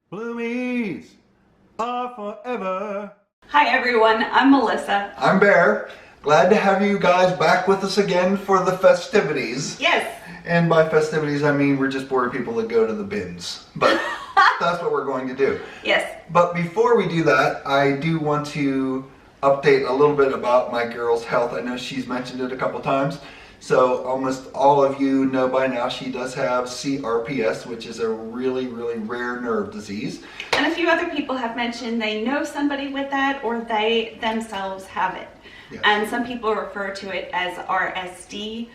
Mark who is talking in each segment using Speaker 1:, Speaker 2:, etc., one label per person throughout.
Speaker 1: Bloomies are forever.
Speaker 2: Hi everyone, I'm Melissa.
Speaker 1: I'm Bear. Glad to have you guys back with us again for the festivities.
Speaker 2: Yes.
Speaker 1: And by festivities, I mean we're just bored people that go to the bins. But that's what we're going to do.
Speaker 2: Yes.
Speaker 1: But before we do that, I do want to update a little bit about my girl's health. I know she's mentioned it a couple times. So almost all of you know by now she does have CRPS, which is a really, really rare nerve disease.
Speaker 2: And a few other people have mentioned they know somebody with that or they themselves have it.
Speaker 1: Yes.
Speaker 2: And some people refer to it as RSD.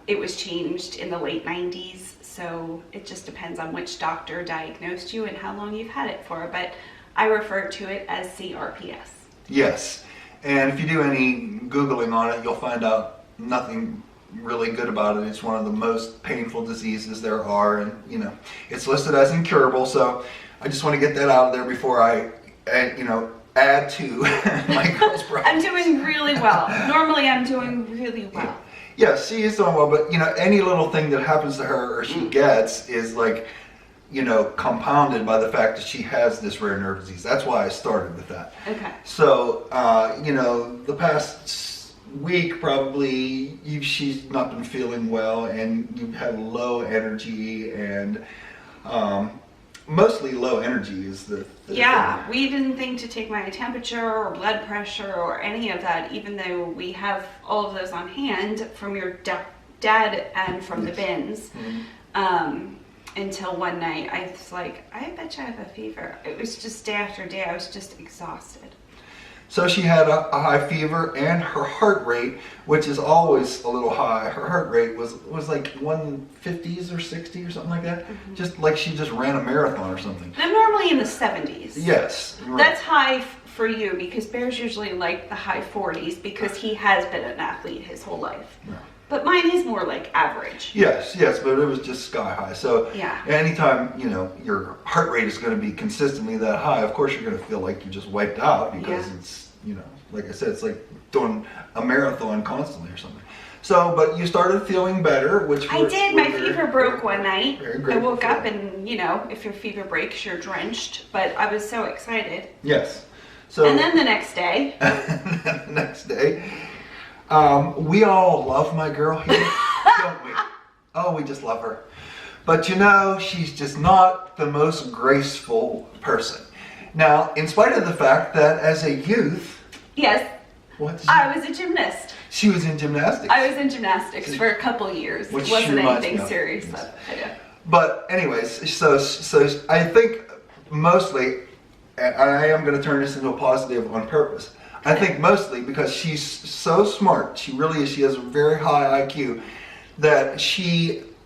Speaker 2: It was changed in the late 90s, so it just depends on which doctor diagnosed you and how long you've had it for. But I refer to it as CRPS.
Speaker 1: Yes. And if you do any Googling on it, you'll find out nothing really good about it. It's one of the most painful diseases there are, and you know, it's listed as incurable. So I just want to get that out of there before I add to my girl's problems.
Speaker 2: I'm doing really well. Normally I'm doing really well.
Speaker 1: Yes, she is doing well, but you know, any little thing that happens to her or she gets is like, you know, compounded by the fact that she has this rare nerve disease. That's why I started with that.
Speaker 2: Okay.
Speaker 1: So, you know, the past week probably she's not been feeling well, and you've had low energy, and mostly low energy is the
Speaker 2: yeah
Speaker 1: thing.
Speaker 2: We didn't think to take my temperature or blood pressure or any of that, even though we have all of those on hand from your dad and from the bins. Until one night I was like, I bet you I have a fever. It was just day after day. I was just exhausted.
Speaker 1: So she had a high fever, and her heart rate, which is always a little high, her heart rate was like 150s or 60 or something like that. Just like she just ran a marathon or something.
Speaker 2: I'm normally in the 70s.
Speaker 1: Yes. Right.
Speaker 2: That's high for you, because Bear's usually like the high 40s because he has been an athlete his whole life.
Speaker 1: Yeah.
Speaker 2: But mine is more like average.
Speaker 1: Yes, but it was just sky high. So
Speaker 2: yeah.
Speaker 1: Anytime, you know, your heart rate is going to be consistently that high, of course you're going to feel like you just wiped out, because it's, you know, like I said, it's like doing a marathon constantly or something. So, but you started feeling better, which
Speaker 2: I did. My fever broke one night.
Speaker 1: Very
Speaker 2: I woke up and, you know, if your fever breaks, you're drenched. But I was so excited.
Speaker 1: Yes. So.
Speaker 2: And then the next day.
Speaker 1: We all love my girl here, don't we? Oh, we just love her. But you know, she's just not the most graceful person. Now, in spite of the fact that as a youth...
Speaker 2: Yes. I was a gymnast.
Speaker 1: She was in gymnastics.
Speaker 2: I was in gymnastics for a couple years. It wasn't anything serious.
Speaker 1: Yes. But anyways, so I think mostly, and I am going to turn this into a positive on purpose, I think mostly because she's so smart, she really is, she has a very high IQ, that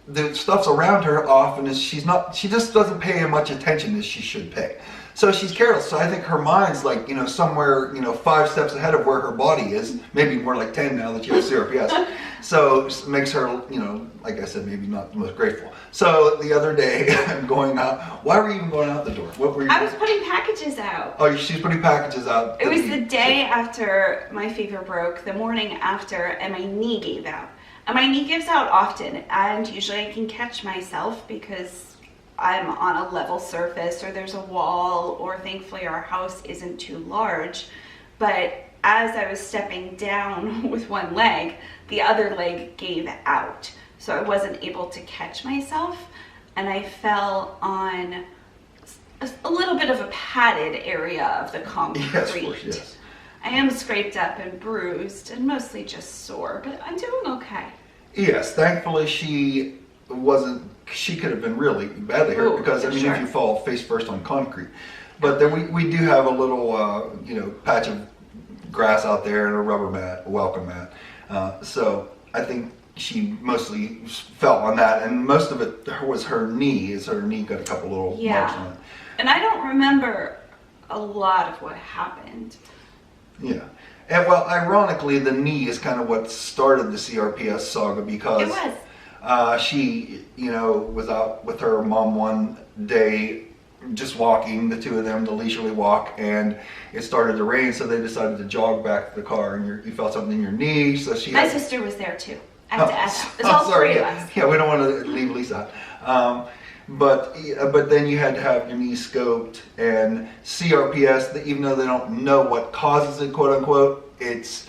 Speaker 1: the stuff's around her often is she just doesn't pay as much attention as she should pay. So she's careless. So I think her mind's like, you know, somewhere, you know, 5 steps ahead of where her body is, maybe more like 10 now that she has CRPS. So it makes her, you know, like I said, maybe not the most grateful. So the other day, I'm going out. Why were you even going out the door? What were you doing?
Speaker 2: I was putting packages out.
Speaker 1: Oh, she's putting packages out.
Speaker 2: It was the day after my fever broke, the morning after, and my knee gave out. And my knee gives out often, and usually I can catch myself because I'm on a level surface or there's a wall, or thankfully our house isn't too large. But as I was stepping down with one leg, the other leg gave out. So I wasn't able to catch myself, and I fell on a little bit of a padded area of the concrete.
Speaker 1: Yes, of course, yes.
Speaker 2: I am scraped up and bruised and mostly just sore, but I'm doing okay.
Speaker 1: Yes, thankfully she could have been really badly hurt. Because I mean, if you fall face first on concrete. But then we do have a little, you know, patch of grass out there and a rubber mat, a welcome mat. So I think she mostly fell on that, and most of it was her knee. Her knee got a couple little marks on it.
Speaker 2: And I don't remember a lot of what happened.
Speaker 1: Yeah. And well, ironically, the knee is kind of what started the CRPS saga, because
Speaker 2: it was.
Speaker 1: She, you know, was out with her mom one day, just walking, the two of them, the leisurely walk, and it started to rain, so they decided to jog back to the car, and you felt something in your knee, so she...
Speaker 2: My sister was there too. I have to add that. It's all three of us.
Speaker 1: Yeah, we don't want to leave Lisa out. But then you had to have your knee scoped, and CRPS, even though they don't know what causes it, quote unquote, it's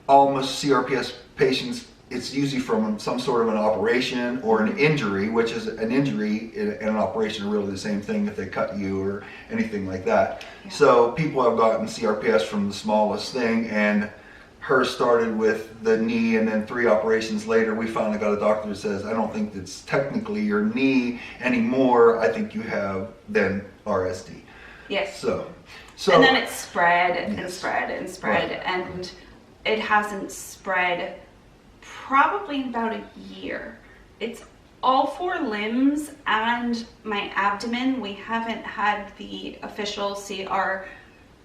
Speaker 1: almost CRPS patients, it's usually from some sort of an operation or an injury, which is an injury and an operation are really the same thing if they cut you or anything like that.
Speaker 2: Yeah.
Speaker 1: So people have gotten CRPS from the smallest thing, and hers started with the knee, and then 3 operations later we finally got a doctor who says, I don't think it's technically your knee anymore, I think you have then RSD.
Speaker 2: Yes.
Speaker 1: So
Speaker 2: and then it spread and
Speaker 1: Yes.
Speaker 2: spread and spread,
Speaker 1: Right.
Speaker 2: and it hasn't spread probably in about a year. It's all 4 limbs and my abdomen. We haven't had the official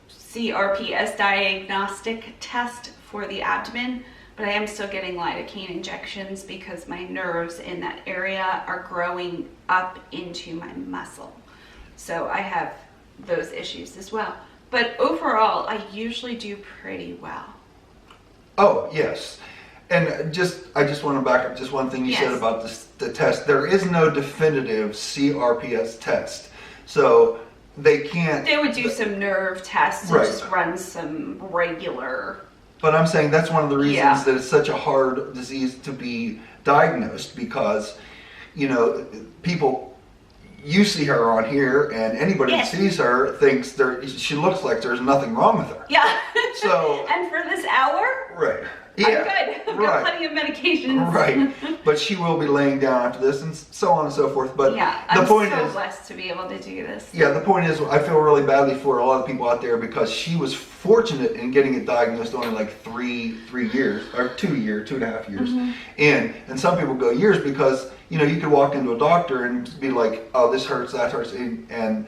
Speaker 2: CRPS diagnostic test for the abdomen, but I am still getting lidocaine injections because my nerves in that area are growing up into my muscle. So I have those issues as well. But overall, I usually do pretty well.
Speaker 1: Oh, yes. And I just want to back up just one thing you said
Speaker 2: Yes.
Speaker 1: about the test. There is no definitive CRPS test. So they can't.
Speaker 2: They would do some nerve tests and
Speaker 1: Right.
Speaker 2: just run some regular.
Speaker 1: But I'm saying that's one of the reasons
Speaker 2: Yeah.
Speaker 1: that it's such a hard disease to be diagnosed, because, people, you see her on here, and anybody
Speaker 2: Yes.
Speaker 1: that sees her thinks she looks like there's nothing wrong with her.
Speaker 2: Yeah.
Speaker 1: So-
Speaker 2: and for this hour,
Speaker 1: Right.
Speaker 2: I'm good. I've got
Speaker 1: right.
Speaker 2: plenty of medications.
Speaker 1: Right. But she will be laying down after this, and so on and so forth. But
Speaker 2: Yeah,
Speaker 1: the
Speaker 2: I'm
Speaker 1: point
Speaker 2: so
Speaker 1: is,
Speaker 2: blessed to be able to do this.
Speaker 1: yeah, the point is, I feel really badly for a lot of people out there, because she was fortunate in getting it diagnosed only like 3 years, or 2.5 years in. And some people go years because, you could walk into a doctor and be like, oh, this hurts, that hurts. And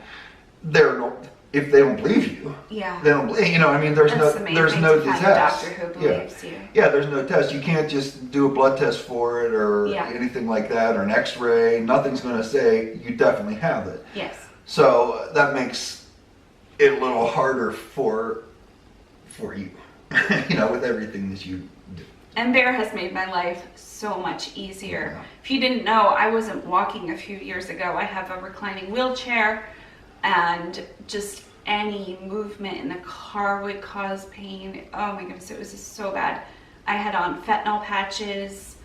Speaker 1: if they don't believe you,
Speaker 2: Yeah.
Speaker 1: they don't believe, there's
Speaker 2: That's the main
Speaker 1: there's
Speaker 2: thing,
Speaker 1: no
Speaker 2: to find a
Speaker 1: test.
Speaker 2: doctor who believes you.
Speaker 1: Yeah, there's no test. You can't just do a blood test for it or
Speaker 2: Yeah.
Speaker 1: anything like that, or an x-ray. Nothing's going to say you definitely have it.
Speaker 2: Yes.
Speaker 1: So that makes it a little harder for you, with everything that you do.
Speaker 2: And Bear has made my life so much easier.
Speaker 1: Yeah.
Speaker 2: If you didn't know, I wasn't walking a few years ago. I have a reclining wheelchair, and just any movement in the car would cause pain. Oh my goodness, it was just so bad. I had on fentanyl patches,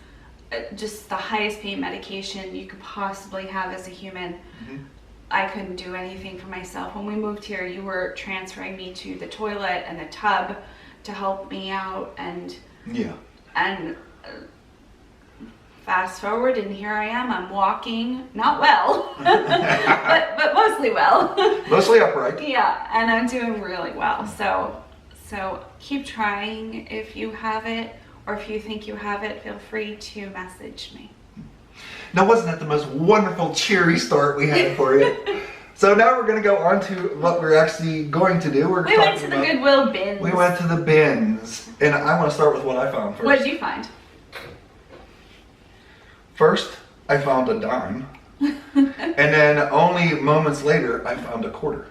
Speaker 2: just the highest pain medication you could possibly have as a human. I couldn't do anything for myself. When we moved here, you were transferring me to the toilet and the tub to help me out, and
Speaker 1: Yeah.
Speaker 2: fast forward, and here I am. I'm walking, not well, but mostly well.
Speaker 1: Mostly upright.
Speaker 2: Yeah, and I'm doing really well. So keep trying. If you have it, or if you think you have it, feel free to message me.
Speaker 1: Now, wasn't that the most wonderful, cheery start we had for you? So now we're going to go on to what we're actually going to do.
Speaker 2: We went to the Goodwill bins.
Speaker 1: We went to the bins, and I want to start with what I found first.
Speaker 2: What did you find?
Speaker 1: First, I found a dime, and then only moments later, I found a quarter.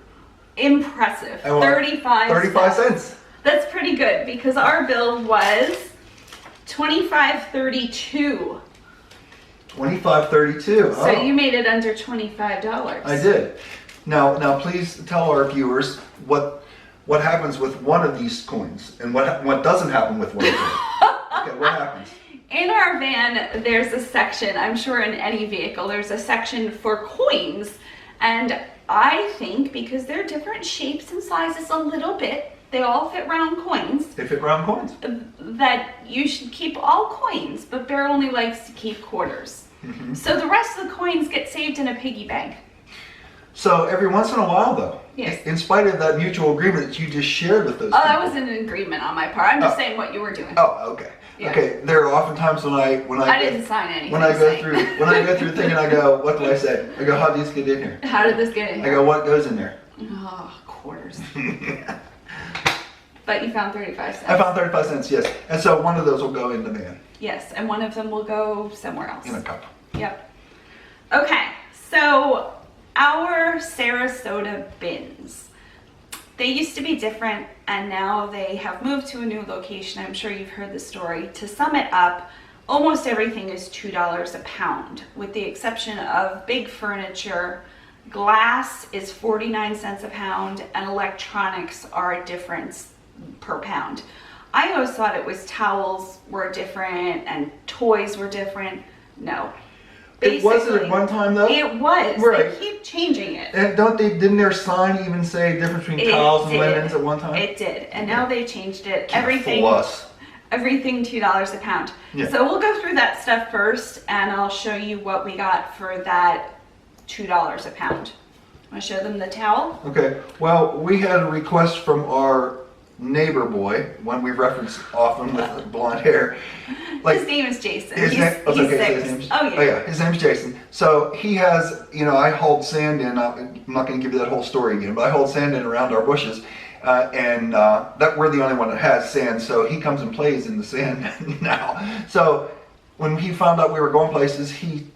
Speaker 2: Impressive.
Speaker 1: I want 35 cents.
Speaker 2: That's pretty good, because our bill was $25.32.
Speaker 1: $25.32.
Speaker 2: So you made it under $25.
Speaker 1: I did. Now, please tell our viewers what happens with one of these coins, and what doesn't happen with one of them. Okay, what happens?
Speaker 2: In our van, there's a section, I'm sure in any vehicle, there's a section for coins. And I think because they're different shapes and sizes a little bit, they all fit round coins,
Speaker 1: They fit round coins.
Speaker 2: that you should keep all coins, but Bear only likes to keep quarters. So the rest of the coins get saved in a piggy bank.
Speaker 1: So every once in a while, though,
Speaker 2: Yes.
Speaker 1: in spite of that mutual agreement that you just shared with those
Speaker 2: Oh,
Speaker 1: people.
Speaker 2: that was an agreement on my part. I'm just saying what you were doing.
Speaker 1: Oh, okay.
Speaker 2: Yeah.
Speaker 1: Okay. There are often times when I
Speaker 2: didn't sign anything.
Speaker 1: when I go
Speaker 2: saying.
Speaker 1: through the thing and I go, what do I say? I go, how did these get in here?
Speaker 2: How did this get in
Speaker 1: I
Speaker 2: here?
Speaker 1: go, what goes in there?
Speaker 2: Oh, quarters. But you found 35 cents.
Speaker 1: I found 35 cents, yes. And so one of those will go in the van
Speaker 2: Yes, and one of them will go somewhere else.
Speaker 1: in a cup.
Speaker 2: Yep. Okay, so our Sarasota bins. They used to be different, and now they have moved to a new location. I'm sure you've heard the story. To sum it up, almost everything is $2 a pound, with the exception of big furniture. Glass is 49 cents a pound, and electronics are a difference per pound. I always thought it was towels were different and toys were different. No.
Speaker 1: It wasn't at one time though?
Speaker 2: It was.
Speaker 1: Right.
Speaker 2: They keep changing it.
Speaker 1: And didn't their sign even say difference between towels and linens at one time?
Speaker 2: It did. And now they changed it.
Speaker 1: Can't fool us.
Speaker 2: Everything $2 a pound.
Speaker 1: Yeah.
Speaker 2: So we'll go through that stuff first, and I'll show you what we got for that $2 a pound. Want to show them the towel?
Speaker 1: Okay. Well, we had a request from our neighbor boy, one we reference often with blonde hair.
Speaker 2: His name is Jason.
Speaker 1: He's
Speaker 2: He's 6. Oh yeah.
Speaker 1: His name's Jason. So he has, I hold sand in. I'm not going to give you that whole story again, but I hold sand in around our bushes, and that we're the only one that has sand. So he comes and plays in the sand now. So when he found out we were going places, he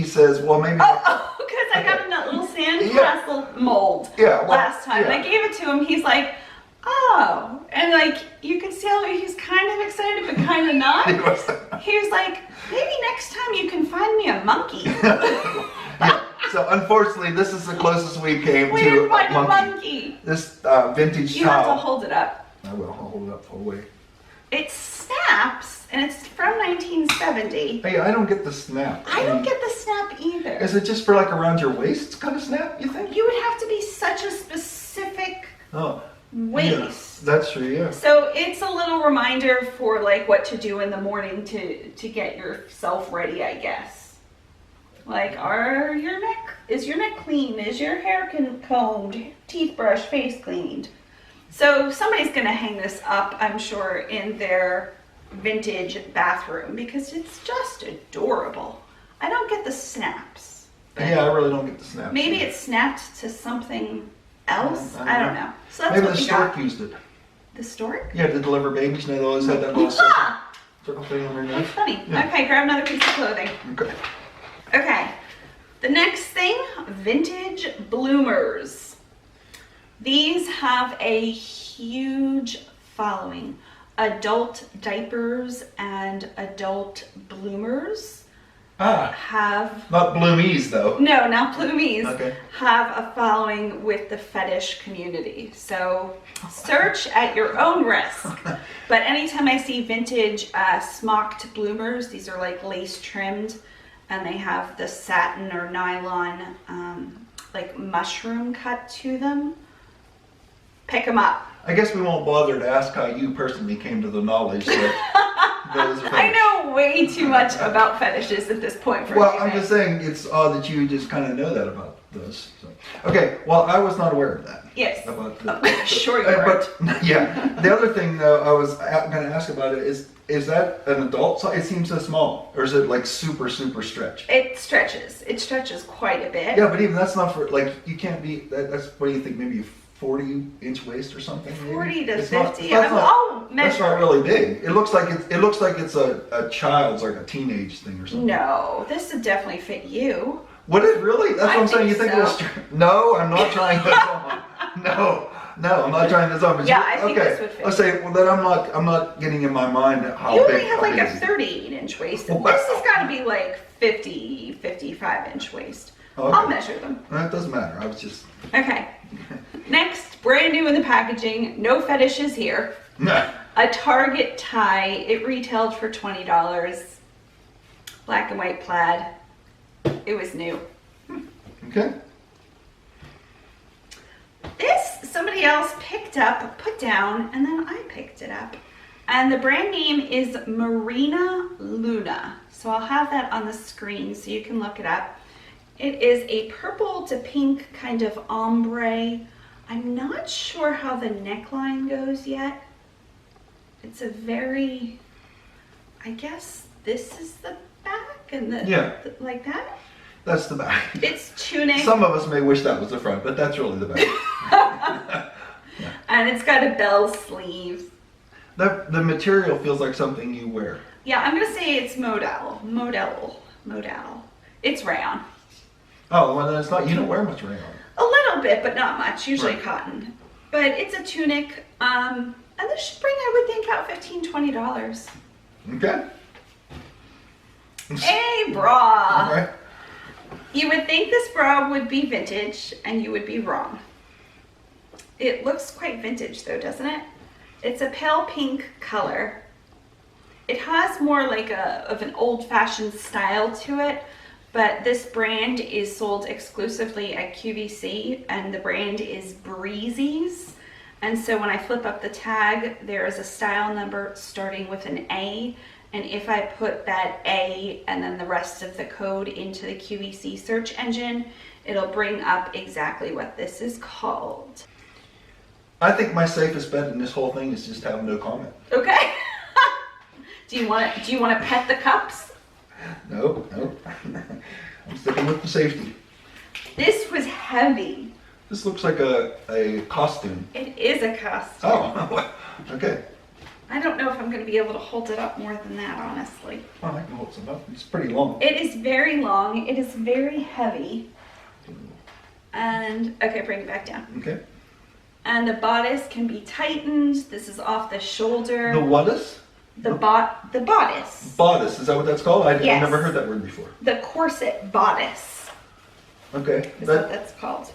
Speaker 1: says, well, maybe.
Speaker 2: Oh, because I got him that little sand castle mold last time.
Speaker 1: Yeah.
Speaker 2: I gave it to him. He's like, oh, and like you can see how he's kind of excited but kind of not. He was like, maybe next time you can find me a monkey.
Speaker 1: Yeah. So unfortunately, this is the closest we came
Speaker 2: We
Speaker 1: to
Speaker 2: didn't find
Speaker 1: a
Speaker 2: a
Speaker 1: monkey.
Speaker 2: monkey.
Speaker 1: This vintage
Speaker 2: You
Speaker 1: towel.
Speaker 2: have to hold it up.
Speaker 1: I will. I'll hold it up all the way.
Speaker 2: It snaps, and it's from 1970.
Speaker 1: Hey, I don't get the snap.
Speaker 2: I don't get the snap either.
Speaker 1: Is it just for like around your waist kind of snap, you think?
Speaker 2: You would have to be such a specific
Speaker 1: Oh.
Speaker 2: waist.
Speaker 1: Yeah, that's true, yeah.
Speaker 2: So it's a little reminder for like what to do in the morning to get yourself ready, I guess. Like, is your neck clean? Is your hair combed? Teeth brushed, face cleaned? So somebody's gonna hang this up, I'm sure, in their vintage bathroom because it's just adorable. I don't get the snaps.
Speaker 1: Yeah, I really don't get the snaps.
Speaker 2: Maybe it snapped to something else.
Speaker 1: I don't
Speaker 2: I don't know. So that's
Speaker 1: Maybe
Speaker 2: what
Speaker 1: the
Speaker 2: we
Speaker 1: stork
Speaker 2: got.
Speaker 1: used it.
Speaker 2: The stork?
Speaker 1: Yeah, to deliver babies, they always had that little circle thing on their
Speaker 2: That's
Speaker 1: neck.
Speaker 2: funny.
Speaker 1: Yeah.
Speaker 2: Okay, grab another piece of clothing.
Speaker 1: Okay.
Speaker 2: Okay, the next thing, vintage bloomers. These have a huge following. Adult diapers and adult bloomers have...
Speaker 1: Not bloomies, though.
Speaker 2: No, not bloomies.
Speaker 1: Okay.
Speaker 2: Have a following with the fetish community. So search at your own risk. But anytime I see vintage smocked bloomers, these are like lace trimmed, and they have the satin or nylon like mushroom cut to them. Pick them up.
Speaker 1: I guess we won't bother to ask how you personally came to the knowledge that those are
Speaker 2: I
Speaker 1: fetish.
Speaker 2: know way too much about fetishes at this point for
Speaker 1: Well,
Speaker 2: anything.
Speaker 1: I'm just saying it's odd that you just kind of know that about those. So. Okay, well, I was not aware of that.
Speaker 2: Yes.
Speaker 1: About
Speaker 2: Sure you weren't.
Speaker 1: But yeah, the other thing though I was going to ask about it is that an adult size? It seems so small, or is it like super stretch?
Speaker 2: It stretches. It stretches quite a bit.
Speaker 1: Yeah, but even that's not for like you can't be. That's what do you think? Maybe 40-inch waist or something. Maybe?
Speaker 2: 40 to
Speaker 1: It's
Speaker 2: 50.
Speaker 1: Not,
Speaker 2: I'll measure.
Speaker 1: that's not really big. It looks like it's a child's, like a teenage thing or something.
Speaker 2: No, this would definitely fit you.
Speaker 1: Would it really? That's what
Speaker 2: I
Speaker 1: I'm saying. You
Speaker 2: think
Speaker 1: think
Speaker 2: so.
Speaker 1: No, I'm not trying this on. No, I'm not trying this on. But
Speaker 2: Yeah, I think this would fit.
Speaker 1: Let's say, well, then I'm not getting in my mind how
Speaker 2: You
Speaker 1: big.
Speaker 2: only have
Speaker 1: how
Speaker 2: like
Speaker 1: big
Speaker 2: a
Speaker 1: is it?
Speaker 2: 38-inch waist.
Speaker 1: Wow.
Speaker 2: This has got to be like 50, 55-inch waist.
Speaker 1: Okay.
Speaker 2: I'll measure them.
Speaker 1: That doesn't matter. I was just.
Speaker 2: Okay. Next, brand new in the packaging. No fetishes here.
Speaker 1: No.
Speaker 2: A Target tie. It retailed for $20. Black and white plaid. It was new.
Speaker 1: Okay.
Speaker 2: This somebody else picked up, put down, and then I picked it up. And the brand name is Marina Luna. So I'll have that on the screen so you can look it up. It is a purple to pink kind of ombre. I'm not sure how the neckline goes yet. It's a very, I guess this is the back and like that.
Speaker 1: That's the back.
Speaker 2: It's tunic.
Speaker 1: Some of us may wish that was the front, but that's really the back.
Speaker 2: And it's got a bell sleeve.
Speaker 1: The material feels like something you wear.
Speaker 2: Yeah, I'm gonna say it's modal. It's rayon.
Speaker 1: Oh, well, then it's not. You don't wear much rayon.
Speaker 2: A little bit, but not much. Usually
Speaker 1: Right.
Speaker 2: cotton. But it's a tunic. And this should bring, I would think, out $15, $20.
Speaker 1: Okay.
Speaker 2: A bra.
Speaker 1: Right?
Speaker 2: You would think this bra would be vintage, and you would be wrong. It looks quite vintage though, doesn't it? It's a pale pink color. It has more like of an old-fashioned style to it, but this brand is sold exclusively at QVC, and the brand is Breezy's. And so when I flip up the tag, there is a style number starting with an A, and if I put that A and then the rest of the code into the QVC search engine, it'll bring up exactly what this is called.
Speaker 1: I think my safest bet in this whole thing is just have no comment.
Speaker 2: Okay. Do you want to pet the cups?
Speaker 1: No. I'm sticking with the safety.
Speaker 2: This was heavy.
Speaker 1: This looks like a costume.
Speaker 2: It is a costume.
Speaker 1: Oh, okay.
Speaker 2: I don't know if I'm going to be able to hold it up more than that, honestly.
Speaker 1: Well, I can hold some up. It's pretty long.
Speaker 2: It is very long. It is very heavy. And, okay, bring it back down.
Speaker 1: Okay.
Speaker 2: And the bodice can be tightened. This is off the shoulder.
Speaker 1: The whatis?
Speaker 2: The bodice.
Speaker 1: Bodice, is that what that's called? I've
Speaker 2: Yes.
Speaker 1: never heard that word before.
Speaker 2: The corset bodice
Speaker 1: Okay.
Speaker 2: is what that's called.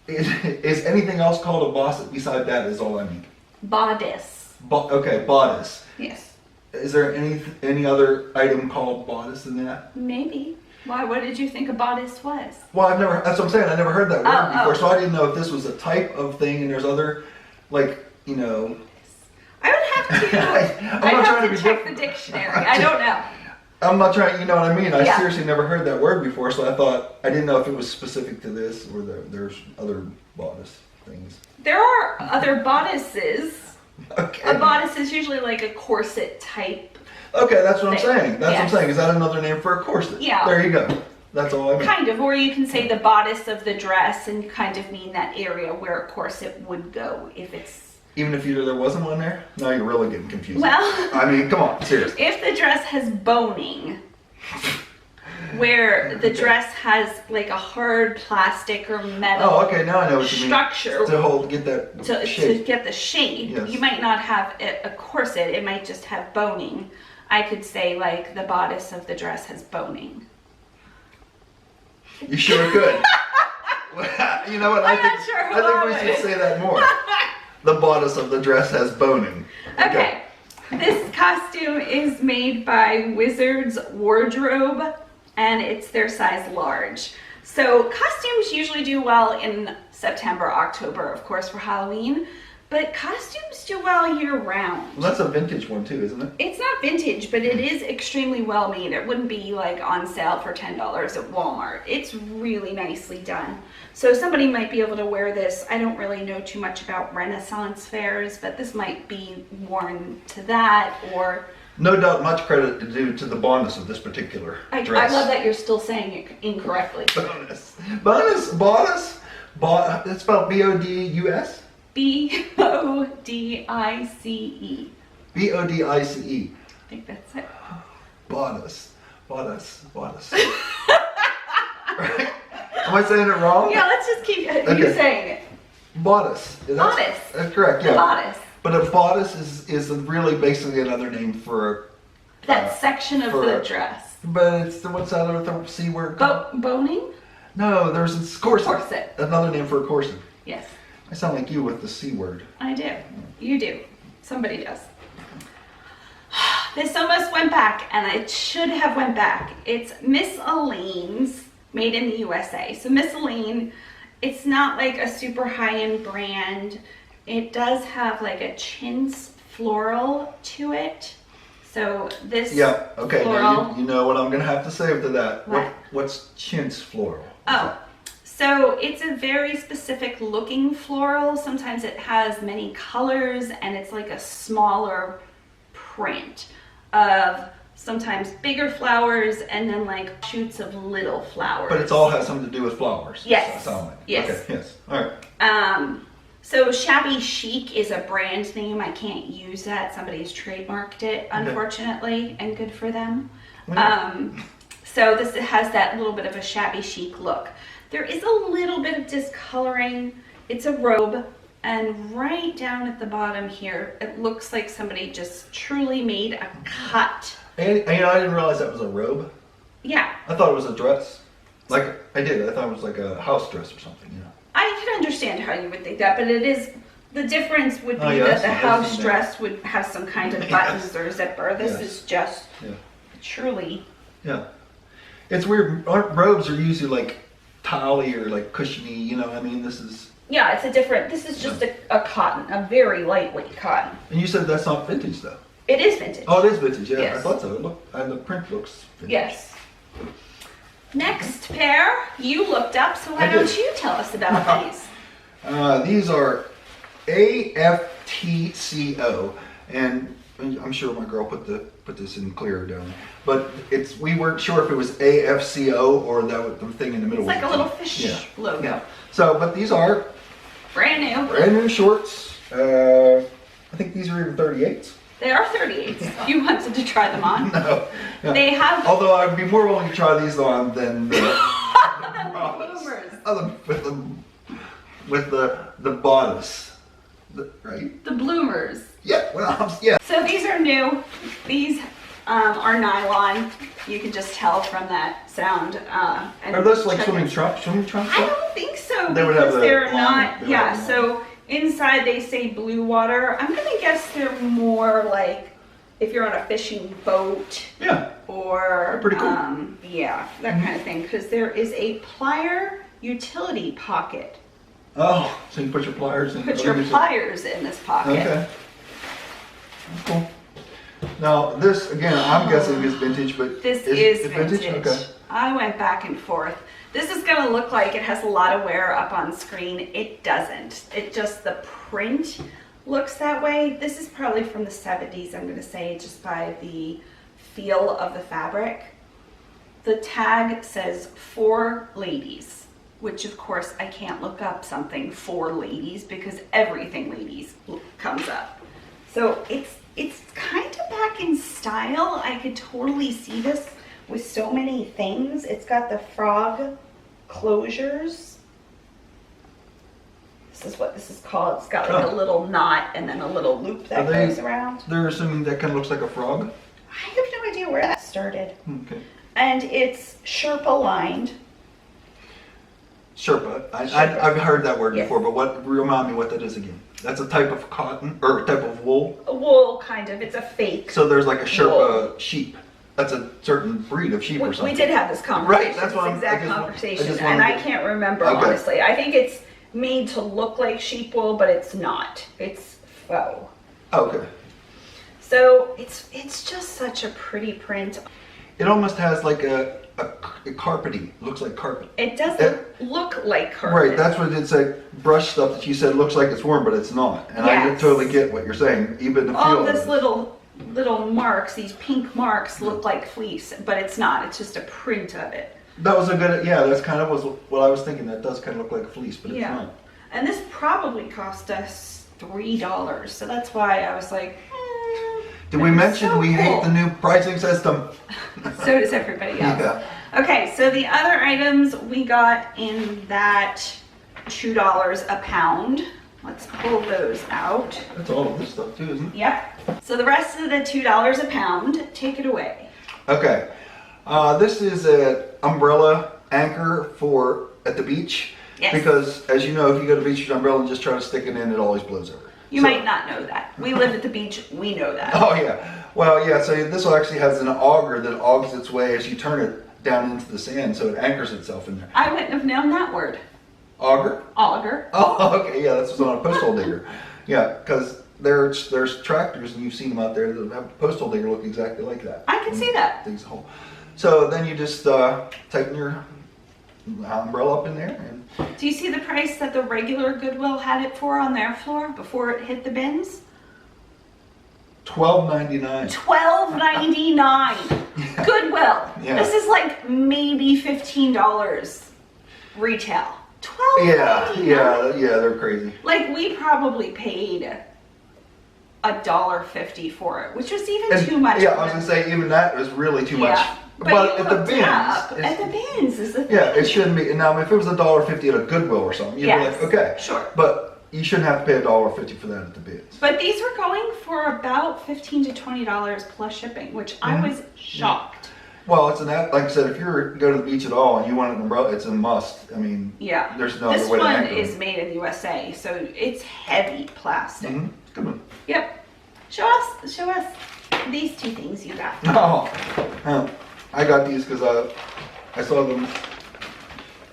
Speaker 1: Is anything else called a bodice beside that is all I need?
Speaker 2: Bodice.
Speaker 1: Okay, bodice.
Speaker 2: Yes.
Speaker 1: Is there any other item called bodice than that?
Speaker 2: Maybe. Why? What did you think a bodice was?
Speaker 1: Well, that's what I'm saying. I never heard that word
Speaker 2: Oh,
Speaker 1: before,
Speaker 2: oh.
Speaker 1: so I didn't know if this was a type of thing and there's other, like, you know.
Speaker 2: I would have to.
Speaker 1: I'm not trying to
Speaker 2: to
Speaker 1: be
Speaker 2: check
Speaker 1: different.
Speaker 2: the dictionary. I don't know.
Speaker 1: I'm not trying, you know what I mean? I
Speaker 2: Yeah.
Speaker 1: seriously never heard that word before, so I didn't know if it was specific to this or there's other bodice things.
Speaker 2: There are other bodices.
Speaker 1: Okay.
Speaker 2: A bodice is usually like a corset type.
Speaker 1: Okay, that's what I'm
Speaker 2: thing.
Speaker 1: saying. That's what I'm
Speaker 2: Yes.
Speaker 1: saying. Is that another name for a corset?
Speaker 2: Yeah.
Speaker 1: There you go. That's all I mean.
Speaker 2: Kind of, or you can say the bodice of the dress and kind of mean that area where a corset would go if it's.
Speaker 1: Even if there wasn't one there? Now you're really getting confused.
Speaker 2: Well,
Speaker 1: I mean, come on, seriously.
Speaker 2: if the dress has boning, where the dress has like a hard plastic or metal
Speaker 1: Oh, okay, now I know what you mean.
Speaker 2: structure
Speaker 1: To get that
Speaker 2: to
Speaker 1: shape.
Speaker 2: get the shape,
Speaker 1: Yes.
Speaker 2: you might not have a corset, it might just have boning. I could say like the bodice of the dress has boning.
Speaker 1: You sure could. You know what?
Speaker 2: I'm not sure who I
Speaker 1: I think we
Speaker 2: would.
Speaker 1: should say that more. The bodice of the dress has boning.
Speaker 2: Okay. This costume is made by Wizard's Wardrobe, and it's their size large. So costumes usually do well in September, October, of course, for Halloween, but costumes do well year round.
Speaker 1: Well, that's a vintage one too, isn't it?
Speaker 2: It's not vintage, but it is extremely well made. It wouldn't be like on sale for $10 at Walmart. It's really nicely done. So somebody might be able to wear this. I don't really know too much about Renaissance fairs, but this might be worn to that, or
Speaker 1: No doubt much credit to do to the bodice of this particular
Speaker 2: I
Speaker 1: dress.
Speaker 2: love that you're still saying it incorrectly.
Speaker 1: Bodice. It's spelled B-O-D-U-S?
Speaker 2: B-O-D-I-C-E.
Speaker 1: B-O-D-I-C-E.
Speaker 2: I think that's it.
Speaker 1: Bodice. Right? Am I saying it wrong?
Speaker 2: Yeah, let's just keep you
Speaker 1: Okay.
Speaker 2: saying it.
Speaker 1: Bodice.
Speaker 2: Bodice.
Speaker 1: That's correct,
Speaker 2: The
Speaker 1: yeah.
Speaker 2: bodice.
Speaker 1: But a bodice is really basically another name for
Speaker 2: That section of
Speaker 1: for
Speaker 2: the
Speaker 1: a-
Speaker 2: dress.
Speaker 1: but it's what's that other C word called?
Speaker 2: Boning?
Speaker 1: No, there's a corset.
Speaker 2: Corset.
Speaker 1: Another name for a corset.
Speaker 2: Yes,
Speaker 1: I sound like you with the C word.
Speaker 2: I do. You do. Somebody does. This almost went back, and it should have went back. It's Miss Elaine's, made in the USA. So Miss Elaine, it's not like a super high-end brand. It does have like a chintz floral to it. So this
Speaker 1: Yeah, okay.
Speaker 2: floral.
Speaker 1: Now you know what I'm gonna have to say to that.
Speaker 2: What?
Speaker 1: What's chintz floral?
Speaker 2: Oh, so it's a very specific looking floral. Sometimes it has many colors, and it's like a smaller print of sometimes bigger flowers and then like shoots of little flowers.
Speaker 1: But it's all has something to do with flowers.
Speaker 2: Yes.
Speaker 1: Sound like.
Speaker 2: Yes.
Speaker 1: Okay. Yes. All right.
Speaker 2: So Shabby Chic is a brand name. I can't use that. Somebody's trademarked it, unfortunately, and good for them. So this has that little bit of a shabby chic look. There is a little bit of discoloring. It's a robe, and right down at the bottom here, it looks like somebody just truly made a cut
Speaker 1: And you know, I didn't realize that was a robe.
Speaker 2: Yeah.
Speaker 1: I thought it was a dress. Like, I did. I thought it was like a house dress or something, you know.
Speaker 2: I can understand how you would think that, but it is, the difference would be
Speaker 1: yes,
Speaker 2: that the
Speaker 1: I've
Speaker 2: house
Speaker 1: seen that.
Speaker 2: dress would have some kind of buttons or zipper. This
Speaker 1: Yes.
Speaker 2: is just truly.
Speaker 1: Yeah. It's weird. Robes are usually like towely or like cushiony, you know. I mean, this is.
Speaker 2: Yeah, it's a different, this is just a cotton, a very lightweight cotton.
Speaker 1: And you said that's not vintage though.
Speaker 2: It is vintage.
Speaker 1: Oh, it is vintage. Yeah,
Speaker 2: Yes.
Speaker 1: I thought so. The print looks vintage.
Speaker 2: Yes. Next pair you looked up, so why
Speaker 1: I did.
Speaker 2: don't you tell us about these?
Speaker 1: These are AFTCO, and I'm sure my girl put this in clear down there. But we weren't sure if it was AFCO or that was the thing in the middle.
Speaker 2: It's like a
Speaker 1: was
Speaker 2: little fish logo.
Speaker 1: Yeah. So, but these are
Speaker 2: Brand new.
Speaker 1: brand new shorts. I think these are even 38s.
Speaker 2: They are 38s. You wanted to try them on.
Speaker 1: No. Yeah.
Speaker 2: They have
Speaker 1: Although I'd be more willing to try these on than the
Speaker 2: bloomers.
Speaker 1: with the bodice, right?
Speaker 2: The bloomers.
Speaker 1: Yeah. Well, yeah.
Speaker 2: So these are new. These are nylon. You can just tell from that sound. And
Speaker 1: Are those like
Speaker 2: check
Speaker 1: swimming
Speaker 2: it.
Speaker 1: trunks? Swimming trunks?
Speaker 2: I don't think so,
Speaker 1: They would have
Speaker 2: because
Speaker 1: the
Speaker 2: they're
Speaker 1: long-
Speaker 2: not.
Speaker 1: they would
Speaker 2: Yeah.
Speaker 1: have the
Speaker 2: So inside they say blue water. I'm gonna guess they're more like if you're on a fishing boat
Speaker 1: Yeah.
Speaker 2: or
Speaker 1: They're pretty cool.
Speaker 2: yeah, that kind of thing. Because there is a plier utility pocket.
Speaker 1: Oh, so you put your pliers in.
Speaker 2: Put your pliers in this pocket.
Speaker 1: Okay. Cool. Now this again, I'm guessing is vintage, but
Speaker 2: This
Speaker 1: is
Speaker 2: is
Speaker 1: it
Speaker 2: vintage.
Speaker 1: Okay.
Speaker 2: I went back and forth. This is gonna look like it has a lot of wear up on screen. It doesn't. It just, the print looks that way. This is probably from the 70s, I'm gonna say, just by the feel of the fabric. The tag says for ladies, which of course I can't look up something for ladies because everything ladies comes up. So it's kind of back in style. I could totally see this with so many things. It's got the frog closures. This is what this is called. It's got like a little knot and then a little loop that goes around.
Speaker 1: They're assuming that kind of looks like a frog.
Speaker 2: I have no idea where that started.
Speaker 1: Okay.
Speaker 2: And it's Sherpa lined.
Speaker 1: Sherpa.
Speaker 2: Sherpa.
Speaker 1: I've heard that word
Speaker 2: Yes.
Speaker 1: before, but remind me what that is again. That's a type of cotton or a type of wool.
Speaker 2: A wool, kind of. It's a fake.
Speaker 1: So there's like a Sherpa
Speaker 2: Wool.
Speaker 1: sheep. That's a certain breed of sheep or
Speaker 2: We
Speaker 1: something.
Speaker 2: did have this conversation.
Speaker 1: Right, that's what
Speaker 2: this
Speaker 1: I'm-
Speaker 2: exact
Speaker 1: I just- I
Speaker 2: conversation,
Speaker 1: just
Speaker 2: and
Speaker 1: wanted
Speaker 2: I
Speaker 1: to-
Speaker 2: can't remember
Speaker 1: Okay.
Speaker 2: honestly. I think it's made to look like sheep wool, but it's not. It's faux.
Speaker 1: Okay.
Speaker 2: So it's just such a pretty print.
Speaker 1: It almost has like a carpety. Looks like carpet.
Speaker 2: It doesn't look like carpet.
Speaker 1: Right, that's what it said. Brush stuff that you said looks like it's warm, but it's not. And I
Speaker 2: Yes.
Speaker 1: totally get what you're saying. Even the
Speaker 2: All
Speaker 1: feel
Speaker 2: this
Speaker 1: of it.
Speaker 2: little marks, these pink marks, look like fleece, but it's not. It's just a print of it.
Speaker 1: That was a good. Yeah, that's kind of was what I was thinking. That does kind of look like a fleece, but it's
Speaker 2: Yeah.
Speaker 1: not.
Speaker 2: And this probably cost us $3, so that's why I was like.
Speaker 1: Did we mention
Speaker 2: so
Speaker 1: we hate
Speaker 2: cool.
Speaker 1: the new pricing system?
Speaker 2: So does everybody else.
Speaker 1: Yeah.
Speaker 2: Okay, so the other items we got in that $2 a pound. Let's pull those out.
Speaker 1: That's all of this stuff too, isn't it?
Speaker 2: Yep. So the rest of the $2 a pound, take it away.
Speaker 1: Okay. This is an umbrella anchor for at the beach.
Speaker 2: Yes.
Speaker 1: Because as you know, if you go to the beach with an umbrella and just try to stick it in, it always blows over.
Speaker 2: You
Speaker 1: So-
Speaker 2: might not know that. We live at the beach, we know that.
Speaker 1: Oh yeah. Well, yeah. So this one actually has an auger that augers its way as you turn it down into the sand, so it anchors itself in there.
Speaker 2: I wouldn't have known that word.
Speaker 1: Auger?
Speaker 2: Auger.
Speaker 1: Oh, okay. Yeah, that's what's on a postal digger. Yeah, because there's tractors and you've seen them out there that have a postal digger look exactly like that.
Speaker 2: I can see that.
Speaker 1: Digs a hole. So then you just tighten your umbrella up in there and
Speaker 2: Do you see the price that the regular Goodwill had it for on their floor before it hit the bins?
Speaker 1: $12.99.
Speaker 2: $12.99. Goodwill.
Speaker 1: Yeah.
Speaker 2: This is like maybe $15 retail. $12.99.
Speaker 1: Yeah, they're crazy.
Speaker 2: Like we probably paid $1.50 for it, which was even
Speaker 1: And,
Speaker 2: too much.
Speaker 1: Yeah, I was gonna say even that was really too much.
Speaker 2: Yeah. But
Speaker 1: But
Speaker 2: you
Speaker 1: at the
Speaker 2: looked
Speaker 1: bins,
Speaker 2: up.
Speaker 1: it's-
Speaker 2: At the bins is the thing.
Speaker 1: yeah, it shouldn't be. Now, if it was $1.50 at a Goodwill or something, you'd
Speaker 2: Yes,
Speaker 1: be like, okay.
Speaker 2: sure.
Speaker 1: But you shouldn't have to pay $1.50 for that at the bids.
Speaker 2: But these were going for about $15 to $20 plus shipping, which I was shocked.
Speaker 1: Well, it's like I said, if you're going to the beach at all and you want an umbrella, it's a must. I mean,
Speaker 2: yeah,
Speaker 1: there's no other way to
Speaker 2: This
Speaker 1: anchor
Speaker 2: one is made in the USA, so it's heavy plastic.
Speaker 1: Good one.
Speaker 2: Yep. Show us these two things you got.
Speaker 1: Oh, I got these because I saw them.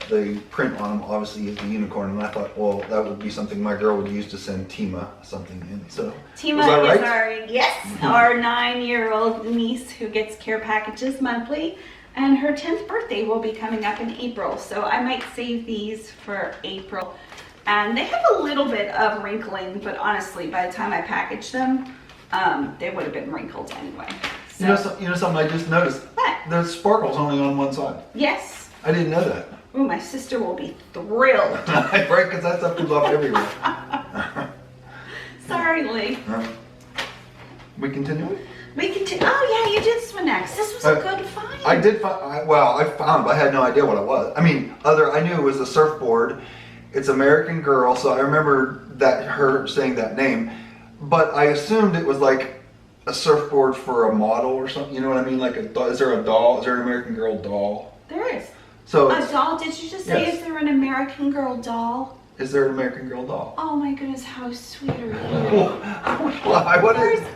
Speaker 1: The print on them obviously is the unicorn, and I thought, well, that would be something my girl would use to send Tima something in. So
Speaker 2: Tima
Speaker 1: was that
Speaker 2: is our 9-year-old niece who gets care packages monthly, and her 10th birthday will be coming up in April. So I might save these for April, and they have a little bit of wrinkling, but honestly, by the time I package them, they would have been wrinkled anyway. So,
Speaker 1: you know something I just noticed.
Speaker 2: What?
Speaker 1: The sparkle's only on one side.
Speaker 2: Yes.
Speaker 1: I didn't know that.
Speaker 2: Ooh, my sister will be thrilled.
Speaker 1: Right, because that stuff comes off everywhere.
Speaker 2: Sorry, Lee.
Speaker 1: We continue?
Speaker 2: We continue. Oh yeah, you did this one next. This was a good find.
Speaker 1: I did find. I found, but I had no idea what it was. I mean, I knew it was a surfboard. It's American Girl, so I remember her saying that name. But I assumed it was like a surfboard for a model or something. You know what I mean? Like is there a doll? Is there an American Girl doll?
Speaker 2: There is.
Speaker 1: So
Speaker 2: a doll? Did you just say,
Speaker 1: yes.
Speaker 2: Is there an American Girl doll?
Speaker 1: Is there an American Girl doll?
Speaker 2: Oh my goodness, how sweet are you?
Speaker 1: Why?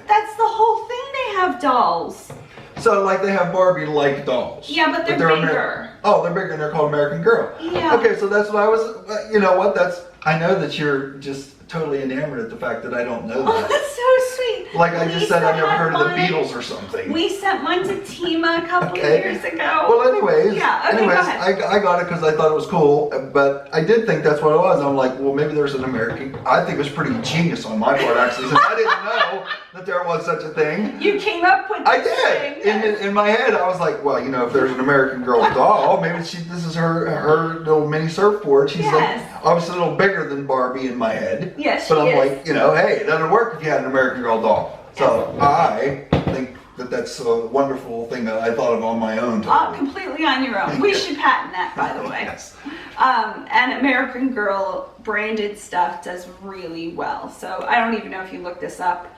Speaker 2: That's the whole thing, they have dolls.
Speaker 1: So like they have Barbie-like dolls.
Speaker 2: Yeah, but they're bigger.
Speaker 1: They're bigger and they're called American Girl.
Speaker 2: Yeah.
Speaker 1: Okay, so that's what I was, you know what, I know that you're just totally enamored at the fact that I don't know that.
Speaker 2: Oh, that's so sweet.
Speaker 1: Like I just said, I've never heard of the Beatles or something.
Speaker 2: We sent one to Tima a couple years ago.
Speaker 1: Well, anyways,
Speaker 2: go ahead.
Speaker 1: I got it because I thought it was cool, but I did think that's what it was. I'm like, well, maybe there's an American. I think it was pretty genius on my part, actually, since I didn't know that there was such a thing.
Speaker 2: You came up with
Speaker 1: I
Speaker 2: this
Speaker 1: did. In my head, I was like, well, you know, if there's an American Girl doll, maybe this is her little mini surfboard. She's like obviously a little bigger than Barbie in my head.
Speaker 2: Yes,
Speaker 1: but
Speaker 2: she
Speaker 1: I'm
Speaker 2: is.
Speaker 1: like, you know, hey, it doesn't work if you had an American Girl doll. So I think that's a wonderful thing that I thought of on my own.
Speaker 2: Completely on your own. We should patent that, by the way.
Speaker 1: Yes.
Speaker 2: And American Girl branded stuff does really well. So I don't even know if you looked this up.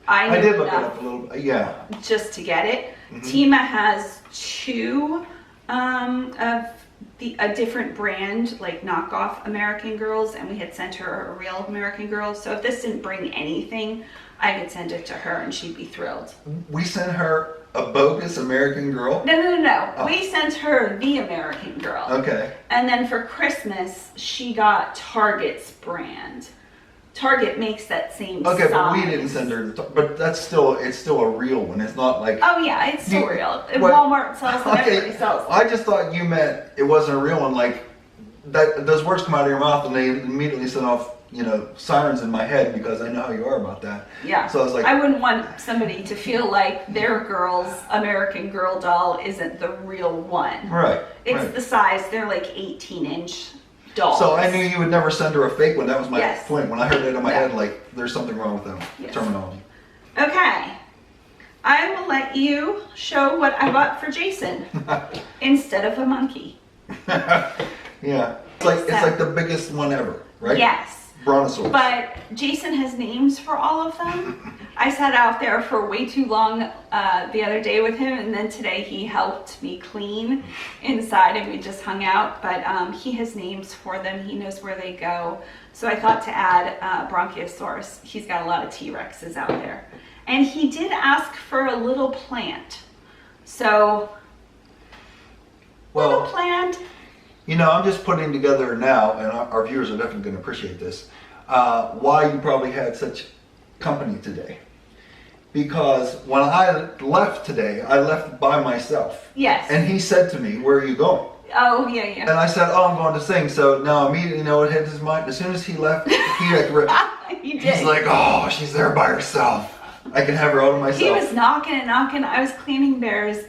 Speaker 2: I
Speaker 1: did look it up a little. Yeah.
Speaker 2: Just to get it. Tima has two of a different brand, like knockoff American Girls, and we had sent her a real American Girl. So if this didn't bring anything, I could send it to her and she'd be thrilled.
Speaker 1: We sent her a bogus American Girl?
Speaker 2: No. Oh. We sent her the American Girl.
Speaker 1: Okay.
Speaker 2: And then for Christmas, she got Target's brand. Target makes that same size.
Speaker 1: Okay, but we didn't send her, but it's still a real one. It's not like.
Speaker 2: Oh yeah, it's still real. Walmart sells them, everybody sells them.
Speaker 1: I just thought you meant it wasn't a real one. Like that, those words come out of your mouth and they immediately set off, you know, sirens in my head because I know how you are about that.
Speaker 2: Yeah.
Speaker 1: So I was like,
Speaker 2: I wouldn't want somebody to feel like their girl's American Girl doll isn't the real one.
Speaker 1: Right.
Speaker 2: It's the size. They're like 18-inch. Dolls.
Speaker 1: So I knew you would never send her a fake one. That was my point. When I heard it in my head, like, there's something wrong with them terminology.
Speaker 2: Okay. I will let you show what I bought for Jason instead of a monkey.
Speaker 1: Yeah. It's like the biggest one ever, right?
Speaker 2: Yes.
Speaker 1: Brontosaurus.
Speaker 2: But Jason has names for all of them. I sat out there for way too long the other day with him, and then today he helped me clean inside and we just hung out. But he has names for them. He knows where they go. So I thought to add Bronchiosaurus. He's got a lot of T-Rexes out there. And he did ask for a little plant. So, little plant.
Speaker 1: You know, I'm just putting together now, and our viewers are definitely going to appreciate this, why you probably had such company today. Because when I left today, I left by myself.
Speaker 2: Yes.
Speaker 1: And he said to me, where are you going?
Speaker 2: Oh, yeah.
Speaker 1: And I said, oh, I'm going to sing. So now immediately, you know what hit his mind? As soon as he left, he's like, oh, she's there by herself. I can have her all to myself.
Speaker 2: He was knocking and knocking. I was cleaning Bear's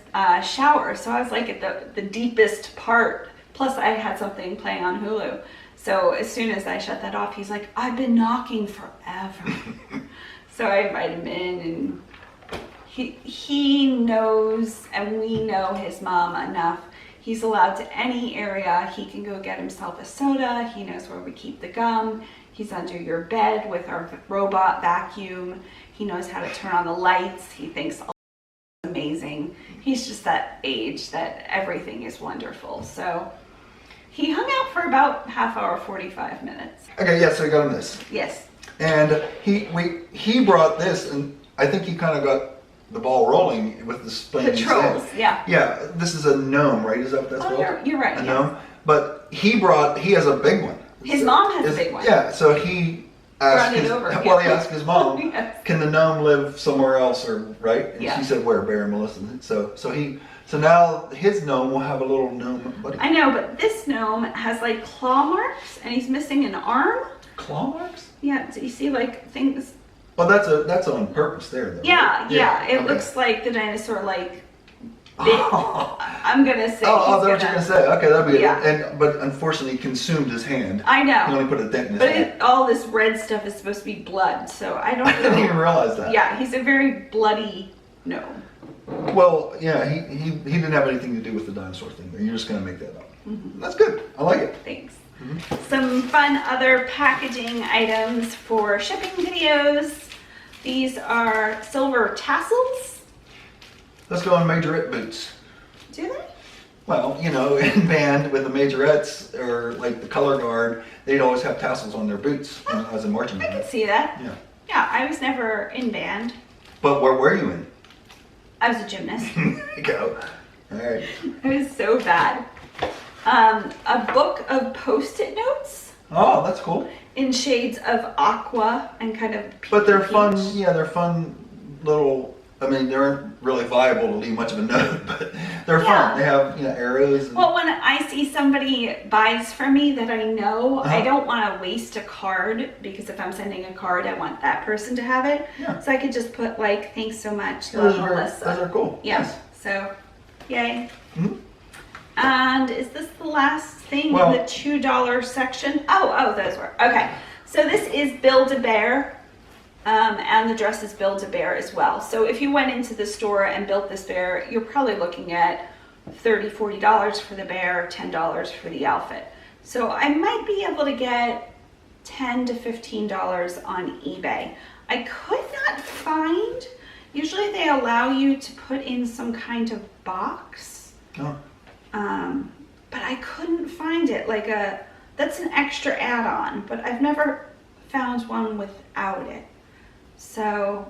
Speaker 2: shower, so I was like at the deepest part. Plus, I had something playing on Hulu. So as soon as I shut that off, he's like, I've been knocking forever. So I invite him in, and he knows, and we know his mom enough. He's allowed to any area. He can go get himself a soda. He knows where we keep the gum. He's under your bed with our robot vacuum. He knows how to turn on the lights. He thinks amazing. He's just that age that everything is wonderful. So he hung out for about half hour, 45 minutes.
Speaker 1: Okay, yeah, so you got him this.
Speaker 2: Yes.
Speaker 1: And he brought this, and I think he kind of got the ball rolling with this playing
Speaker 2: The trolls, yeah.
Speaker 1: Yeah, this is a gnome, right? Is that what that's called?
Speaker 2: You're right.
Speaker 1: A
Speaker 2: yes.
Speaker 1: gnome. But he has a big one.
Speaker 2: His mom has a big one.
Speaker 1: Yeah, so he asked
Speaker 2: Brought it over,
Speaker 1: he
Speaker 2: yeah.
Speaker 1: asked his mom,
Speaker 2: Yes.
Speaker 1: can the gnome live somewhere else, or right? And
Speaker 2: Yeah.
Speaker 1: she said, where? Bear and Mellissa. So now his gnome will have a little gnome buddy.
Speaker 2: I know, but this gnome has like claw marks, and he's missing an arm.
Speaker 1: Claw marks?
Speaker 2: Yeah, do you see like things?
Speaker 1: Well, that's on purpose there, though.
Speaker 2: Yeah,
Speaker 1: right?
Speaker 2: yeah. It
Speaker 1: okay.
Speaker 2: looks like the dinosaur like bit. I'm gonna say.
Speaker 1: Oh, that's what you're gonna say. Okay, that'd be
Speaker 2: Yeah.
Speaker 1: it. But unfortunately, consumed his hand.
Speaker 2: I
Speaker 1: He
Speaker 2: know.
Speaker 1: only put a dent in his
Speaker 2: But
Speaker 1: hand.
Speaker 2: all this red stuff is supposed to be blood, so I don't
Speaker 1: I didn't
Speaker 2: know.
Speaker 1: even realize that.
Speaker 2: Yeah, he's a very bloody gnome.
Speaker 1: Well, yeah, he didn't have anything to do with the dinosaur thing. You're just gonna make that up.
Speaker 2: Mm-hmm.
Speaker 1: That's good. I like it.
Speaker 2: Thanks.
Speaker 1: Mm-hmm.
Speaker 2: Some fun other packaging items for shipping videos. These are silver tassels.
Speaker 1: Let's go on majorette boots.
Speaker 2: Do they?
Speaker 1: Well, in band with the majorettes or like the color guard, they'd always have tassels on their boots as a marching
Speaker 2: I can
Speaker 1: band.
Speaker 2: see that.
Speaker 1: Yeah.
Speaker 2: Yeah, I was never in band.
Speaker 1: But where were you in?
Speaker 2: I was a gymnast.
Speaker 1: There you go. All right.
Speaker 2: It was so bad. A book of Post-it notes
Speaker 1: Oh, that's cool.
Speaker 2: in shades of aqua and kind of
Speaker 1: But they're fun.
Speaker 2: peach.
Speaker 1: Yeah, they're fun little. I mean, they aren't really viable to leave much of a note, but they're
Speaker 2: Yeah.
Speaker 1: fun. They have arrows. And,
Speaker 2: Well, when I see somebody buys from me that I know, I
Speaker 1: Uh-huh.
Speaker 2: don't want to waste a card, because if I'm sending a card, I want that person to have it.
Speaker 1: Yeah.
Speaker 2: So I could just put like, thanks so much,
Speaker 1: those
Speaker 2: love,
Speaker 1: are
Speaker 2: Mellissa.
Speaker 1: cool.
Speaker 2: Yeah.
Speaker 1: Yes.
Speaker 2: So, yay.
Speaker 1: Mhm.
Speaker 2: And is this the last thing
Speaker 1: Well-
Speaker 2: in the $2 section? Oh, those were. Okay. So this is Build-A-Bear. And the dress is Build-A-Bear as well. So if you went into the store and built this bear, you're probably looking at $30, $40 for the bear, $10 for the outfit. So I might be able to get $10 to $15 on eBay. I could not find, usually they allow you to put in some kind of box.
Speaker 1: Oh.
Speaker 2: But I couldn't find it. That's an extra add-on, but I've never found one without it. So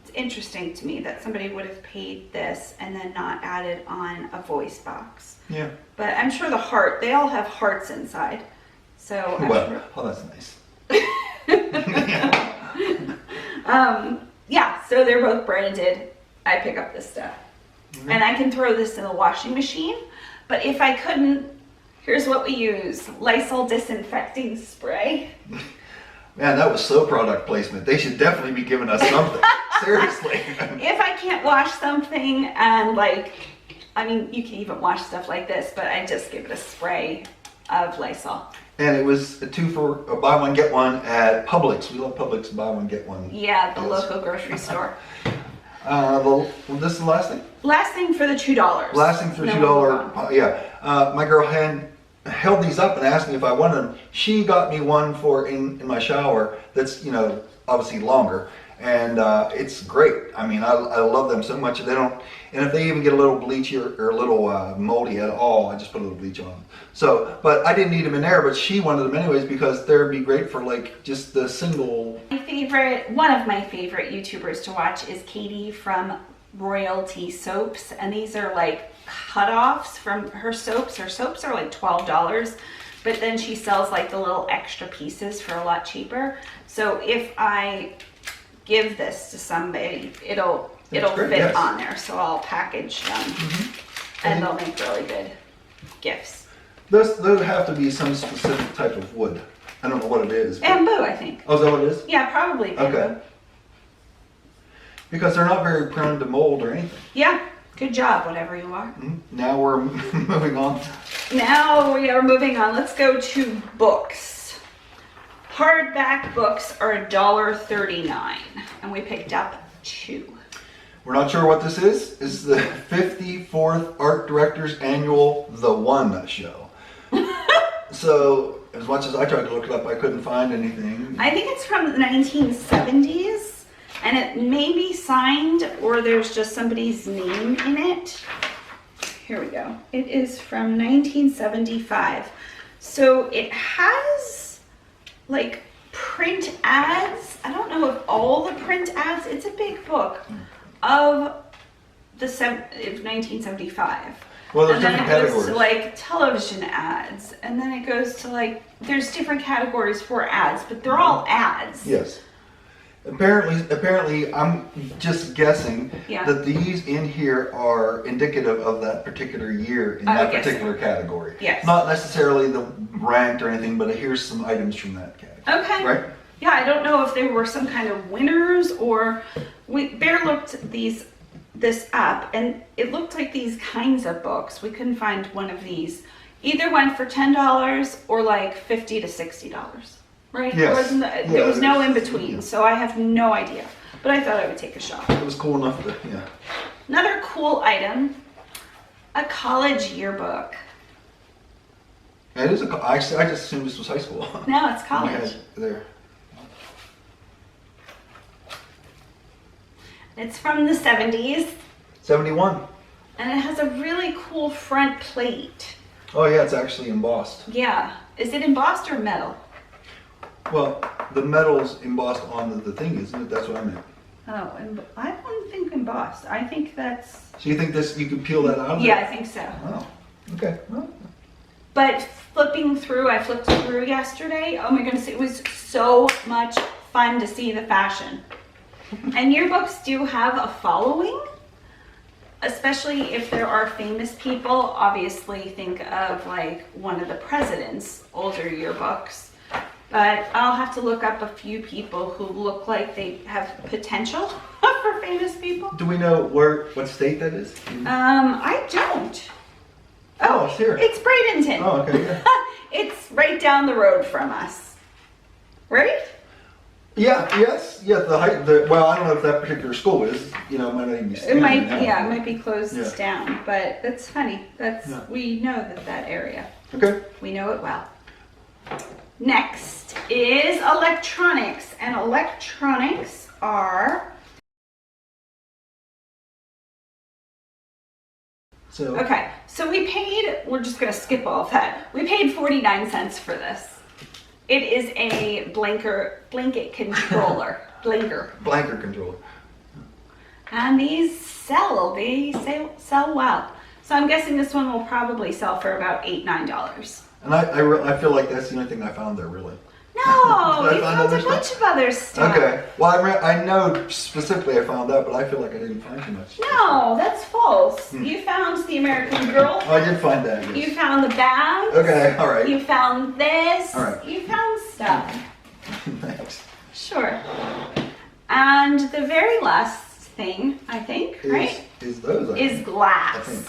Speaker 2: it's interesting to me that somebody would have paid this and then not added on a voice box.
Speaker 1: Yeah.
Speaker 2: But I'm sure they all have hearts inside. So I'm
Speaker 1: Well,
Speaker 2: sure.
Speaker 1: oh, that's nice.
Speaker 2: Yeah, so they're both branded. I pick up this stuff.
Speaker 1: Mm-hmm.
Speaker 2: And I can throw this in the washing machine. But if I couldn't, here's what we use. Lysol disinfecting spray.
Speaker 1: Man, that was so product placement. They should definitely be giving us something. Seriously.
Speaker 2: If I can't wash something and you can even wash stuff like this, but I just give it a spray of Lysol.
Speaker 1: And it was a buy one, get one at Publix. We love Publix, buy one, get one.
Speaker 2: Yeah, the
Speaker 1: Yes.
Speaker 2: local grocery store.
Speaker 1: This is the last thing?
Speaker 2: Last thing for the $2.
Speaker 1: Last thing for
Speaker 2: No,
Speaker 1: $2. Yeah. My girl held these up and asked me if I wanted them. She got me one for in my shower that's, obviously longer. And it's great. I mean, I love them so much. And if they even get a little bleachy or a little moldy at all, I just put a little bleach on them. So, but I didn't need them in there, but she wanted them anyways because they'd be great for just the single.
Speaker 2: One of my favorite YouTubers to watch is Katie from Royalty Soaps. And these are like cutoffs from her soaps. Her soaps are like $12. But then she sells like the little extra pieces for a lot cheaper. So if I give this to somebody, it'll
Speaker 1: That's great,
Speaker 2: fit
Speaker 1: yes.
Speaker 2: on there. So I'll package them and they'll make really good gifts.
Speaker 1: Those have to be some specific type of wood. I don't know what it is. But...
Speaker 2: Bamboo, I think.
Speaker 1: Oh, is that what it is?
Speaker 2: Yeah, probably bamboo.
Speaker 1: Okay. Because they're not very prone to mold or anything.
Speaker 2: Yeah, good job, whatever you are.
Speaker 1: Now we're moving on.
Speaker 2: Now we are moving on. Let's go to books. Hardback books are $1.39, and we picked up 2.
Speaker 1: We're not sure what this is. It's the 54th Art Directors Annual The One show. So, as much as I tried to look it up, I couldn't find anything.
Speaker 2: I think it's from the 1970s, and it may be signed or there's just somebody's name in it. Here we go. It is from 1975. So it has like print ads. I don't know if all the print ads, it's a big book of the 1975.
Speaker 1: Well, there's
Speaker 2: and then
Speaker 1: different
Speaker 2: it
Speaker 1: categories.
Speaker 2: goes to like television ads, and then it goes to like, there's different categories for ads, but they're all ads.
Speaker 1: Yes. Apparently, I'm just guessing
Speaker 2: Yeah.
Speaker 1: that these in here are indicative of that particular year in
Speaker 2: I
Speaker 1: that
Speaker 2: would guess
Speaker 1: particular category.
Speaker 2: Yes.
Speaker 1: Not necessarily the ranked or anything, but here's some items from that category.
Speaker 2: Okay.
Speaker 1: Right?
Speaker 2: Yeah, I don't know if they were some kind of winners or Bear looked this up and it looked like these kinds of books. We couldn't find one of these. Either went for $10 or like $50 to $60. Right?
Speaker 1: Yes.
Speaker 2: There was no in between,
Speaker 1: yeah.
Speaker 2: so I have no idea. But I thought I would take a shot.
Speaker 1: It was cool enough to, yeah.
Speaker 2: Another cool item, a college yearbook.
Speaker 1: It is I just assumed this was high school.
Speaker 2: No, it's
Speaker 1: I
Speaker 2: college.
Speaker 1: had there.
Speaker 2: It's from the 70s,
Speaker 1: 71.
Speaker 2: and it has a really cool front plate.
Speaker 1: Oh yeah, it's actually embossed.
Speaker 2: Yeah. Is it embossed or metal?
Speaker 1: Well, the metal's embossed on the thing, isn't it? That's what I meant.
Speaker 2: Oh, I don't think embossed. I think that's...
Speaker 1: So you think this, you could peel that out of
Speaker 2: Yeah,
Speaker 1: there?
Speaker 2: I think so.
Speaker 1: Oh, okay. Well,
Speaker 2: But I flipped through yesterday. Oh my goodness, it was so much fun to see the fashion. And yearbooks do have a following, especially if there are famous people. Obviously, think of like one of the president's older yearbooks. But I'll have to look up a few people who look like they have potential for famous people.
Speaker 1: do we know what state that is?
Speaker 2: I don't.
Speaker 1: Oh, it's here.
Speaker 2: It's Bradenton.
Speaker 1: Oh, okay, yeah.
Speaker 2: It's right down the road from us. Right?
Speaker 1: Yeah, yes, yeah, well, I don't know if that particular school is, it might not even be
Speaker 2: It
Speaker 1: standing
Speaker 2: might,
Speaker 1: now.
Speaker 2: yeah, it might be closed
Speaker 1: Yeah.
Speaker 2: down, but that's funny.
Speaker 1: Yeah.
Speaker 2: We know that area.
Speaker 1: Okay.
Speaker 2: We know it well. Next is electronics, and electronics are,
Speaker 1: So,
Speaker 2: okay, so we're just gonna skip all of that. We paid 49 cents for this. It is a blanket controller, blinker.
Speaker 1: blanker controller.
Speaker 2: And these sell well. So I'm guessing this one will probably sell for about $8, $9.
Speaker 1: And I feel like that's the only thing I found there, really.
Speaker 2: No,
Speaker 1: Did I
Speaker 2: you
Speaker 1: find
Speaker 2: found
Speaker 1: other
Speaker 2: a bunch of other stuff.
Speaker 1: Okay. Well, I know specifically I found that, but I feel like I didn't find too much.
Speaker 2: No, that's false. You found the American Girl.
Speaker 1: Oh, I did find that, yes.
Speaker 2: You found the bags.
Speaker 1: Okay, all right.
Speaker 2: You found this.
Speaker 1: All right.
Speaker 2: You found stuff.
Speaker 1: Thanks.
Speaker 2: Sure. And the very last thing, I think, right,
Speaker 1: Is those?
Speaker 2: is
Speaker 1: I
Speaker 2: glass.
Speaker 1: think.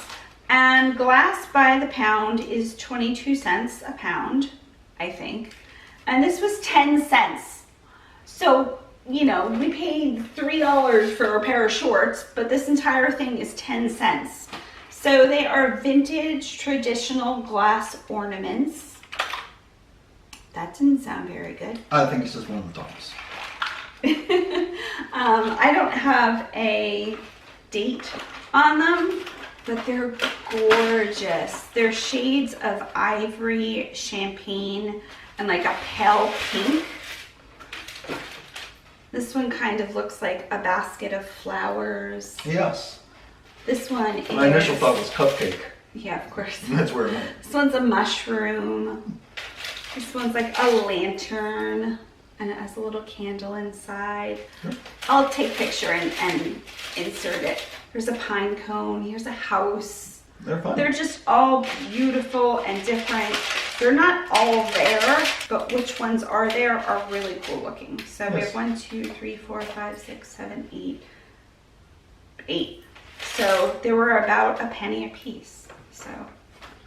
Speaker 2: And glass by the pound is 22 cents a pound, I think. And this was 10 cents. So, we paid $3 for a pair of shorts, but this entire thing is 10 cents. So they are vintage traditional glass ornaments. That didn't sound very good.
Speaker 1: I think it's just one of the tops.
Speaker 2: I don't have a date on them, but they're gorgeous. They're shades of ivory, champagne, and like a pale pink. This one kind of looks like a basket of flowers.
Speaker 1: Yes.
Speaker 2: This one is...
Speaker 1: My initial thought was cupcake.
Speaker 2: Yeah, of course.
Speaker 1: That's where it went.
Speaker 2: This one's a mushroom. This one's like a lantern. And it has a little candle inside.
Speaker 1: Sure.
Speaker 2: I'll take a picture and insert it. There's a pine cone. Here's a house.
Speaker 1: They're fun.
Speaker 2: They're just all beautiful and different. They're not all there, but which ones are there are really cool looking. So we have 1, 2, 3, 4, 5, 6, 7, 8. 8. So they were about a penny a piece. So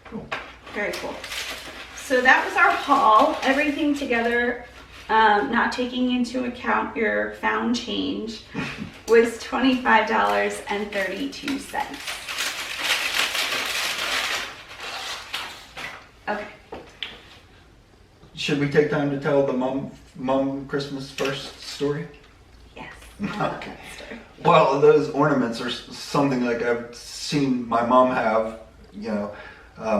Speaker 1: Cool.
Speaker 2: very cool. So that was our haul. Everything together, not taking into account your found change, was $25.32. Okay.
Speaker 1: should we take time to tell the mom Christmas first story?
Speaker 2: Yes. I love that story.
Speaker 1: Well, those ornaments are something like I've seen my mom have,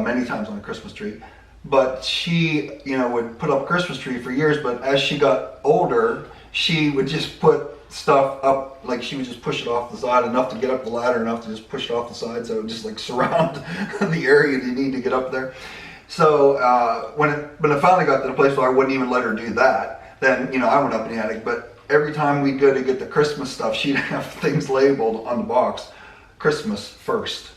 Speaker 1: many times on a Christmas tree. But she, would put up a Christmas tree for years, but as she got older, she would just put stuff up, like she would just push it off the side enough to get up the ladder, enough to just push it off the side, so it would just like surround the area you need to get up there. So when it finally got to the place where I wouldn't even let her do that, then I went up in the attic. But every time we'd go to get the Christmas stuff, she'd have things labeled on the box, Christmas first.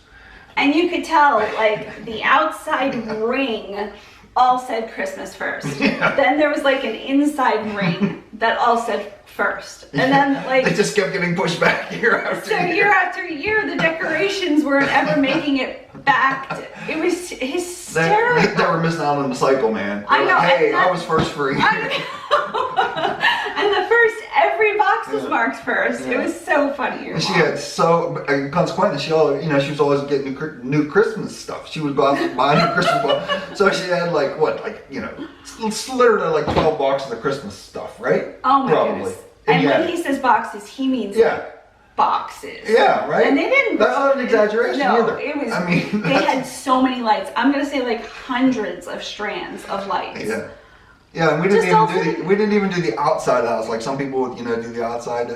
Speaker 2: And you could tell, like, the outside ring all said Christmas first.
Speaker 1: Yeah.
Speaker 2: Then there was like an inside ring that all said first. And then like
Speaker 1: they just kept getting pushed back year after year.
Speaker 2: So year after year, the decorations weren't ever making it back. It was hysterical.
Speaker 1: They were missing out on the cycle, man.
Speaker 2: I know.
Speaker 1: Like, hey, I was first for a year.
Speaker 2: And the first, every box was marked first.
Speaker 1: Yeah.
Speaker 2: It was so funny.
Speaker 1: And she had consequently, she was always getting new Christmas stuff. She would go out and buy new Christmas box. So she had literally like 12 boxes of Christmas stuff, right?
Speaker 2: Oh my goodness. And when he says boxes, he means boxes.
Speaker 1: Yeah, right?
Speaker 2: And they didn't.
Speaker 1: That's not an exaggeration either.
Speaker 2: It was, they had so many lights. I'm going to say like hundreds of strands of lights.
Speaker 1: Yeah. Yeah, and we didn't even do the outside of the house like some people would, do the outside.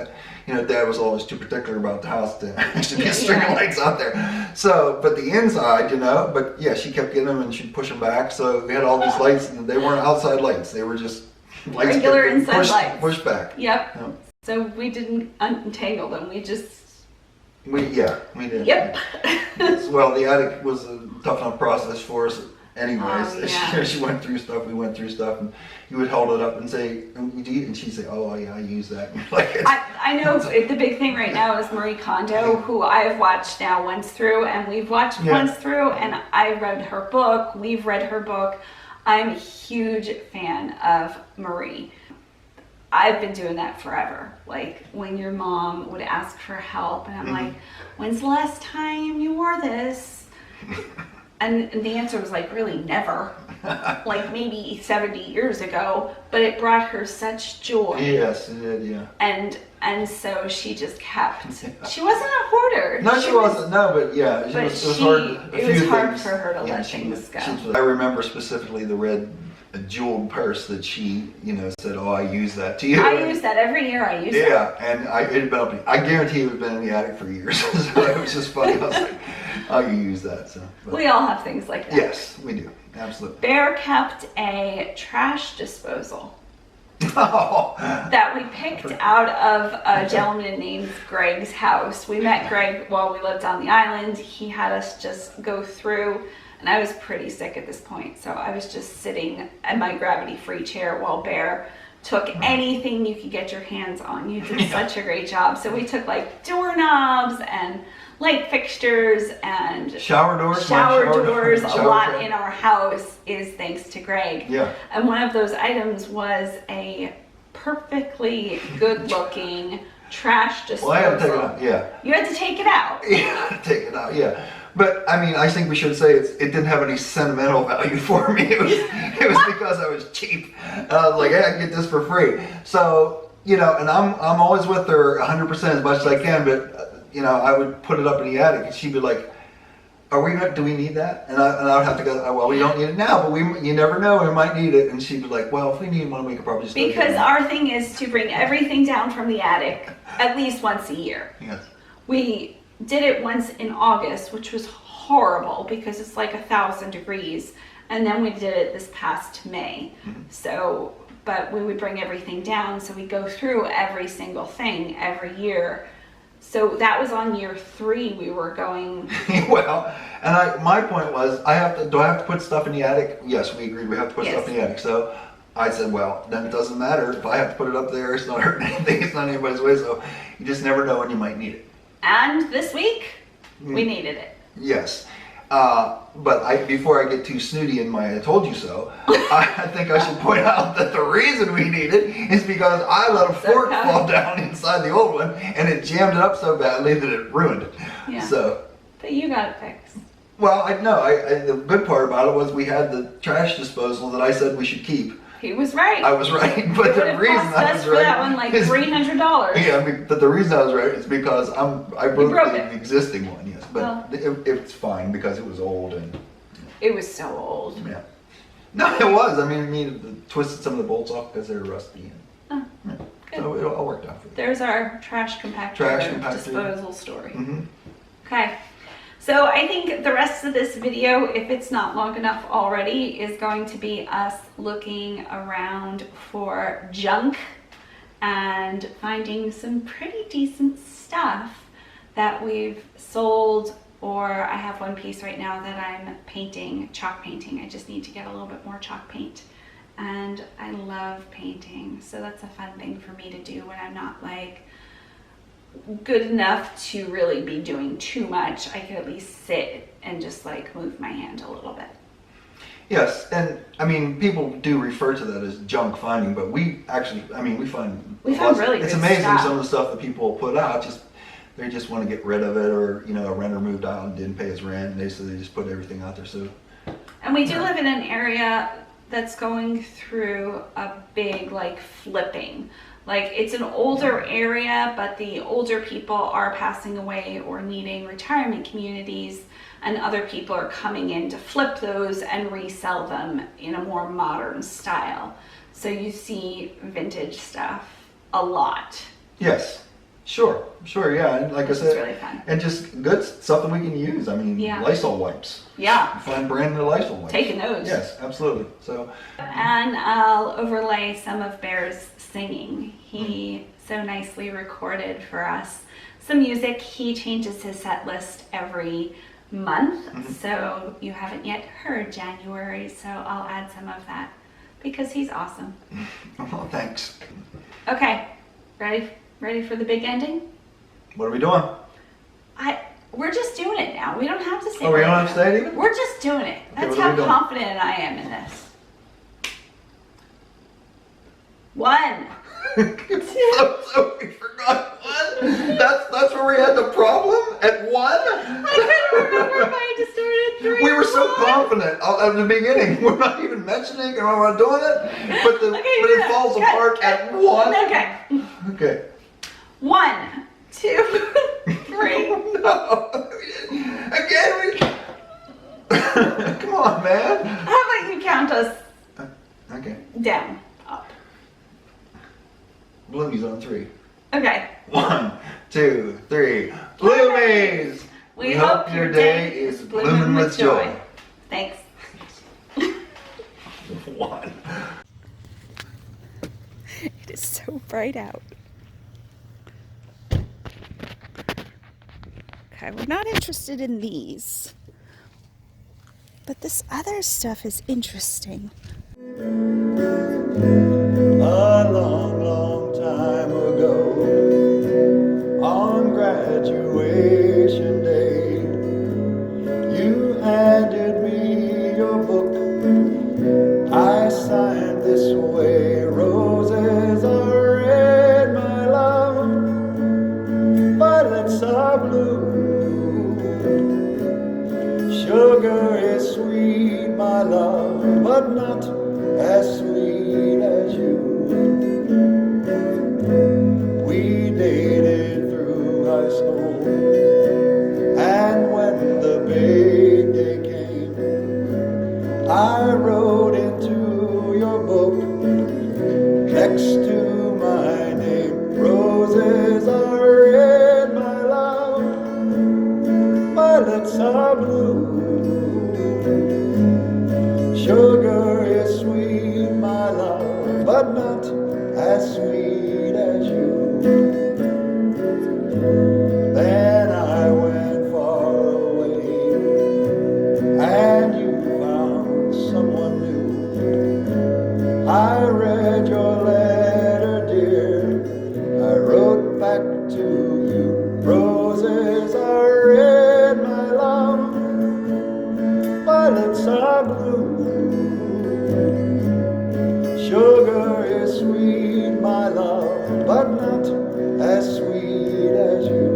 Speaker 1: Dad was always too particular about the house to actually get string of lights out there. So, but the inside, but yeah, she kept getting them and she'd push them back. So we had all these lights, and they weren't outside lights; they were just lights
Speaker 2: regular inside lights.
Speaker 1: Pushed back.
Speaker 2: Yep. So we didn't untangle them. We did.
Speaker 3: Yep.
Speaker 1: Well, the attic was a tough enough process for us. Anyways,
Speaker 2: Oh, yeah.
Speaker 1: she went through stuff, we went through stuff, and you would hold it up and say, and she'd say, oh yeah, I use that.
Speaker 2: I know the big thing right now is Marie Kondo, who I have watched now once through, and we've watched once through, and I read her book, we've read her book. I'm a huge fan of Marie. I've been doing that forever. Like when your mom would ask for help, and I'm like, when's the last time you wore this? And the answer was like, really never. Like maybe 70 years ago, but it brought her such joy.
Speaker 1: Yes, it did, yeah.
Speaker 2: And so she just kept. She wasn't a hoarder.
Speaker 1: No, she wasn't. No, but yeah, it was hard
Speaker 2: for her to let things go.
Speaker 1: I remember specifically the red jeweled purse that she, said, "Oh, I use that to you."
Speaker 2: I use that every year. I use that.
Speaker 1: Yeah, and it had been I guarantee it had been in the attic for years. So it was just funny. I was like, "Oh, you use that?" So
Speaker 2: we all have things like that.
Speaker 1: Yes, we do. Absolutely.
Speaker 2: Bear kept a trash disposal.
Speaker 1: Oh.
Speaker 2: That we picked out of a gentleman named Greg's house. We met Greg while we lived on the island. He had us just go through, and I was pretty sick at this point, so I was just sitting in my gravity-free chair while Bear took anything you could get your hands on. You did such a great job. So we took like doorknobs and light fixtures and
Speaker 1: shower doors.
Speaker 2: A lot in our house is thanks to Greg.
Speaker 1: Yeah.
Speaker 2: And one of those items was a perfectly good-looking trash disposal.
Speaker 1: Well, I had to take it out. Yeah.
Speaker 2: You had to take it out.
Speaker 1: Yeah, take it out. Yeah. But I think we should say it didn't have any sentimental value for me. It was because I was cheap. I was like, hey, I can get this for free. So, and I'm always with her 100% as much as I can, but I would put it up in the attic and she'd be like, do we need that? And I would have to go, well, we don't need it now, but you never know, we might need it. And she'd be like, well, if we need one, we could probably just
Speaker 2: because our thing is to bring everything down from the attic at least once a year.
Speaker 1: Yes. We
Speaker 2: did it once in August, which was horrible because it's like 1,000 degrees. And then we did it this past May. So, but we would bring everything down. So we go through every single thing every year. So that was on year 3 we were going.
Speaker 1: Well, and my point was, do I have to put stuff in the attic? Yes, we agreed we have to put stuff in the attic. So I said, well, then it doesn't matter. If I have to put it up there, it's not hurting anything. It's not anybody's way. So you just never know when you might need it.
Speaker 2: And this week, we needed it.
Speaker 1: Yes. But before I get too snooty in my I told you so, I think I should point out that the reason we need it is because I let a fork fall down inside the old one and it jammed it up so badly that it ruined it.
Speaker 2: Yeah.
Speaker 1: So.
Speaker 2: But you got it fixed.
Speaker 1: Well, the good part about it was we had the trash disposal that I said we should keep.
Speaker 2: He was right.
Speaker 1: I was right, but
Speaker 2: It would
Speaker 1: the
Speaker 2: have
Speaker 1: reason
Speaker 2: cost
Speaker 1: I
Speaker 2: us
Speaker 1: was
Speaker 2: for
Speaker 1: right
Speaker 2: that one like
Speaker 1: is-
Speaker 2: $300.
Speaker 1: Yeah, but the reason I was right is because I broke
Speaker 2: broke
Speaker 1: the
Speaker 2: it.
Speaker 1: existing one, yes, but
Speaker 2: Well.
Speaker 1: it's fine because it was old and
Speaker 2: It was so old.
Speaker 1: yeah. No, it was. I mean, twisted some of the bolts off because they were rusty. And,
Speaker 2: Oh,
Speaker 1: yeah.
Speaker 2: good.
Speaker 1: So it all worked out for you.
Speaker 2: There's our trash compactor, disposal story.
Speaker 1: Mm-hmm.
Speaker 2: Okay. So I think the rest of this video, if it's not long enough already, is going to be us looking around for junk and finding some pretty decent stuff that we've sold, or I have one piece right now that I'm painting, chalk painting. I just need to get a little bit more chalk paint. And I love painting, so that's a fun thing for me to do when I'm not like good enough to really be doing too much. I could at least sit and just like move my hand a little bit.
Speaker 1: Yes, and I mean, people do refer to that as junk finding, but we actually, I mean, we find
Speaker 2: really
Speaker 1: it's
Speaker 2: good
Speaker 1: amazing
Speaker 2: stuff.
Speaker 1: some of the stuff that people put out. They just want to get rid of it, or a renter moved out and didn't pay his rent, and so they just put everything out there. So,
Speaker 2: and we do live in an area that's going through a big like flipping. Like it's an older area, but the older people are passing away or needing retirement communities, and other people are coming in to flip those and resell them in a more modern style. So you see vintage stuff a lot.
Speaker 1: yes, sure, yeah. And like I said,
Speaker 2: It's really fun.
Speaker 1: and just good something we can use. I mean,
Speaker 2: Yeah.
Speaker 1: Lysol wipes.
Speaker 2: Yeah,
Speaker 1: You find brand new Lysol wipes.
Speaker 2: taking those.
Speaker 1: Yes, absolutely. So,
Speaker 2: And I'll overlay some of Bear's singing. He so nicely recorded for us some music. He changes his set list every month, so you haven't yet heard January, so I'll add some of that because he's awesome.
Speaker 1: oh, thanks.
Speaker 2: Okay, ready for the big ending?
Speaker 1: What are we doing?
Speaker 2: We're just doing it now. We don't have to say
Speaker 1: Oh, we don't
Speaker 2: it.
Speaker 1: have to say it even?
Speaker 2: We're just doing it.
Speaker 1: Okay,
Speaker 2: That's
Speaker 1: what are
Speaker 2: how
Speaker 1: we doing?
Speaker 2: confident I am in this. 1.
Speaker 1: so we forgot one? That's where we had the problem? At 1?
Speaker 2: I couldn't remember if I just started at 3.
Speaker 1: We were so
Speaker 2: or 4.
Speaker 1: confident at the beginning. We're not even mentioning or we're not doing it. But,
Speaker 2: Okay,
Speaker 1: it
Speaker 2: yeah.
Speaker 1: falls
Speaker 2: Cut,
Speaker 1: apart
Speaker 2: cut.
Speaker 1: at 1.
Speaker 2: Okay.
Speaker 1: Okay.
Speaker 2: 1, 2, 3.
Speaker 1: No. Again, we... Come on, man.
Speaker 2: How about you count us
Speaker 1: Okay.
Speaker 2: down, up?
Speaker 1: Bloomies on 3.
Speaker 2: Okay.
Speaker 1: 1, 2, 3. Bloomies!
Speaker 2: We hope your day is blooming with joy. Thanks.
Speaker 1: 1.
Speaker 2: It is so bright out. Okay, we're not interested in these. But this other stuff is interesting.
Speaker 1: A long, long time ago, on graduation day, you handed me your book. I signed this way: roses are red, my love, violets are blue. Sugar is sweet, my love, but not as sweet as you. We dated through high school, and when the big day came, I wrote into your book, next to my name, roses are red, my love, violets are blue. Sugar is sweet, my love, but not as sweet as you. Then I went far away, and you found someone new. I read your letter, dear. I wrote back to you. Roses are red, my love, violets are blue. Sugar is sweet, my love, but not as sweet as you.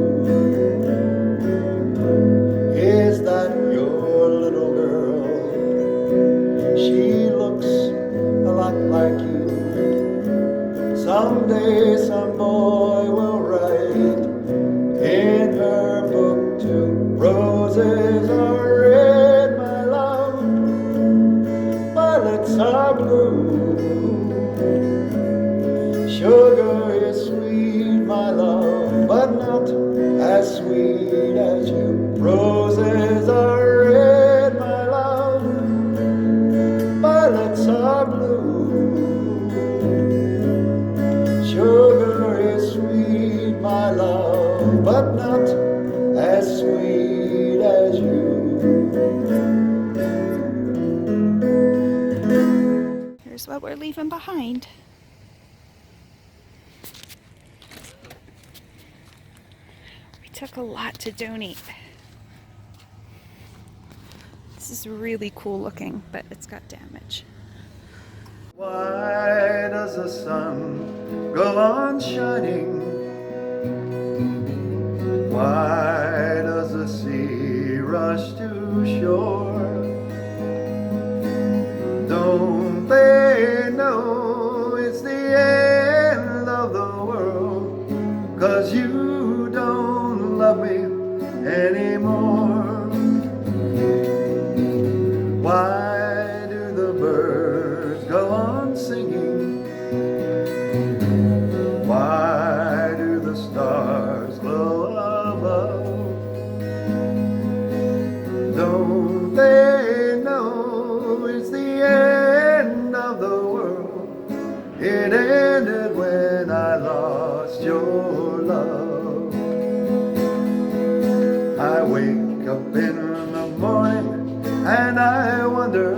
Speaker 1: Is that your little girl? She looks a lot like Someday some boy will write in her book too. Roses are red, my love, violets are blue. Sugar is sweet, my love, but not as sweet as you. Roses are red, my love, violets are blue. Sugar is sweet, my love, but not as sweet as you.
Speaker 2: Here's what we're leaving behind. We took a lot to donate. This is really cool looking, but it's got damage.
Speaker 1: Why does the sun go on shining? Why does the sea rush to shore? Don't they know it's the end of the world? 'Cause you don't love me anymore. Why do the birds go on singing? Why do the stars glow above? Don't they know it's the end of the world? It ended when I lost your love. I wake up in the morning and I wonder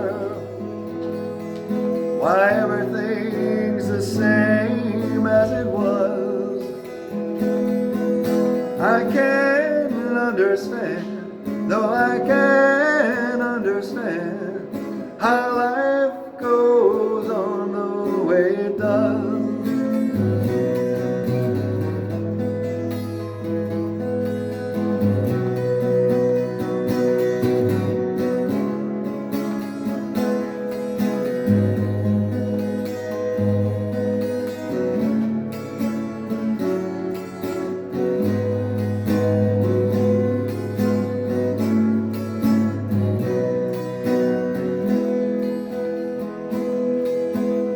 Speaker 1: why everything's the same as it was. I can't understand, no, I can't understand how life goes on the way it does.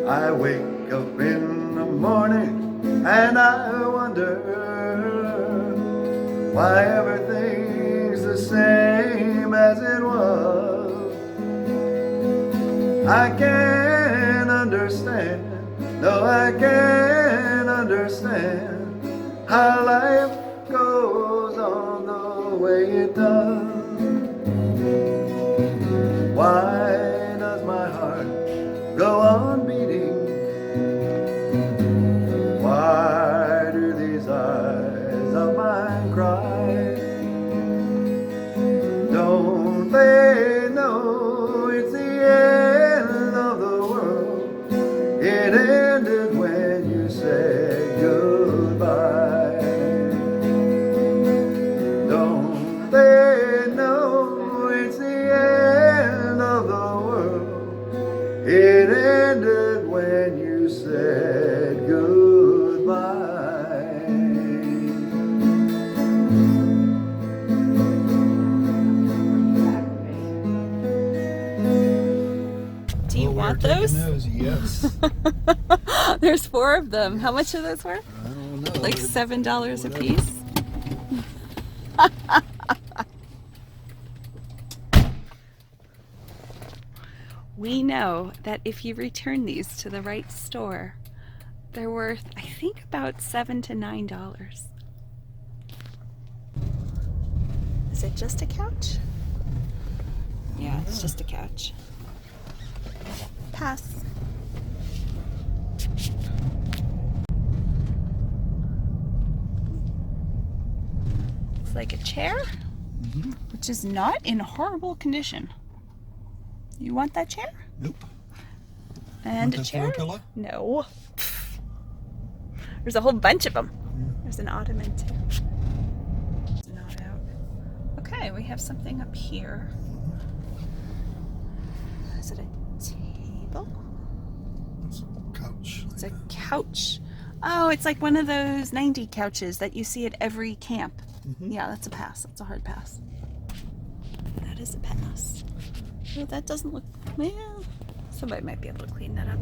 Speaker 1: I wake up in the morning and I wonder why everything's the same as it was. I can't understand, no, I can't understand how life goes on the way it does. Why does my heart go on beating? Why do these eyes of mine cry? Don't they know it's the end of the world? It ended when you said goodbye. Don't they know it's the end of the world? It ended when you said goodbye.
Speaker 2: Do you want those?
Speaker 1: Yes.
Speaker 2: There's 4 of them. How much are those worth?
Speaker 1: I don't know.
Speaker 2: Like $7 a piece? We know that if you return these to the right store, they're worth, I think, about $7 to $9. Is it just a couch? Yeah, it's just a couch. Pass. It's like a chair, which is not in horrible condition. You want that chair?
Speaker 1: Nope.
Speaker 2: And
Speaker 1: Want
Speaker 2: a
Speaker 1: that
Speaker 2: chair?
Speaker 1: throw pillow?
Speaker 2: No. There's a whole bunch of them. There's an ottoman too. It's not out. Okay, we have something up here. Is it a table?
Speaker 1: It's a couch.
Speaker 2: It's a couch. Oh, it's like one of those 90 couches that you see at every camp.
Speaker 1: Mm-hmm.
Speaker 2: Yeah, that's a pass. That's a hard pass. That is a pass. Oh, that doesn't look... Well, somebody might be able to clean that up.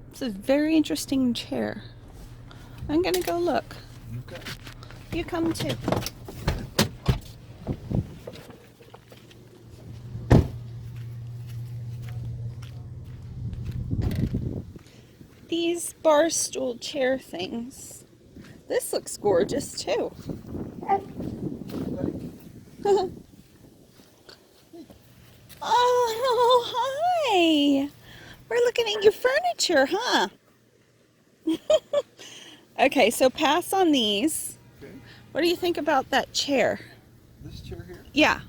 Speaker 2: It's a very interesting chair. I'm gonna go look.
Speaker 1: Okay.
Speaker 2: You come too. These bar stool chair things. This looks gorgeous too. Oh, hi. We're looking at your furniture, huh? Okay, so pass on these.
Speaker 1: Okay.
Speaker 2: What do you think about that chair?
Speaker 1: This chair here?
Speaker 2: Yeah.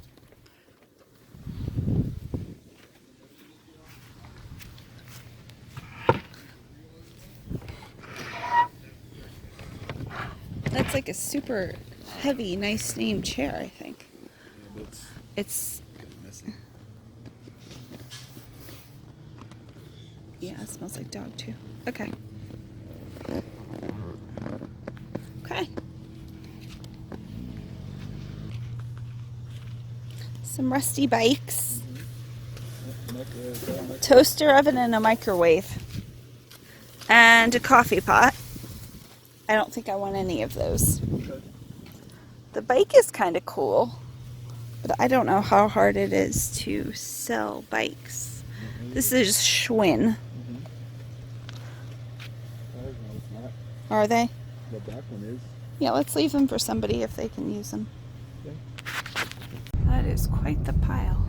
Speaker 2: That's like a super heavy, nice name chair, I think.
Speaker 1: Yeah,
Speaker 2: It's
Speaker 1: kind of messy.
Speaker 2: yeah, it smells like dog too. Okay. Okay. Some rusty bikes. Toaster oven and a microwave. And a coffee pot. I don't think I want any of those.
Speaker 1: Okay.
Speaker 2: The bike is kind of cool, but I don't know how hard it is to sell bikes. This is Schwinn. Are they?
Speaker 1: The back one is.
Speaker 2: Yeah, let's leave them for somebody if they can use them.
Speaker 1: Okay.
Speaker 2: That is quite the pile.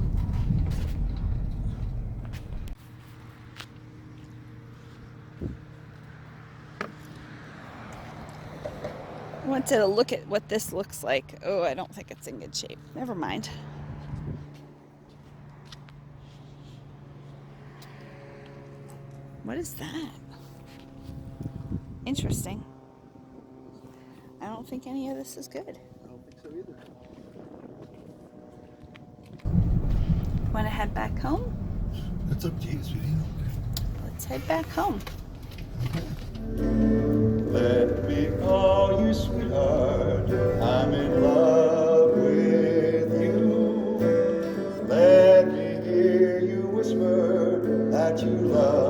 Speaker 2: I wanted to look at what this looks like. Oh, I don't think it's in good shape. Never mind. What is that? Interesting. I don't think any of this is good.
Speaker 1: I don't think so either.
Speaker 2: Want to head back home?
Speaker 1: It's up to you, sweetie.
Speaker 2: Let's head back home.
Speaker 3: Let me call you sweetheart, I'm in love with you. Let me hear you whisper that you love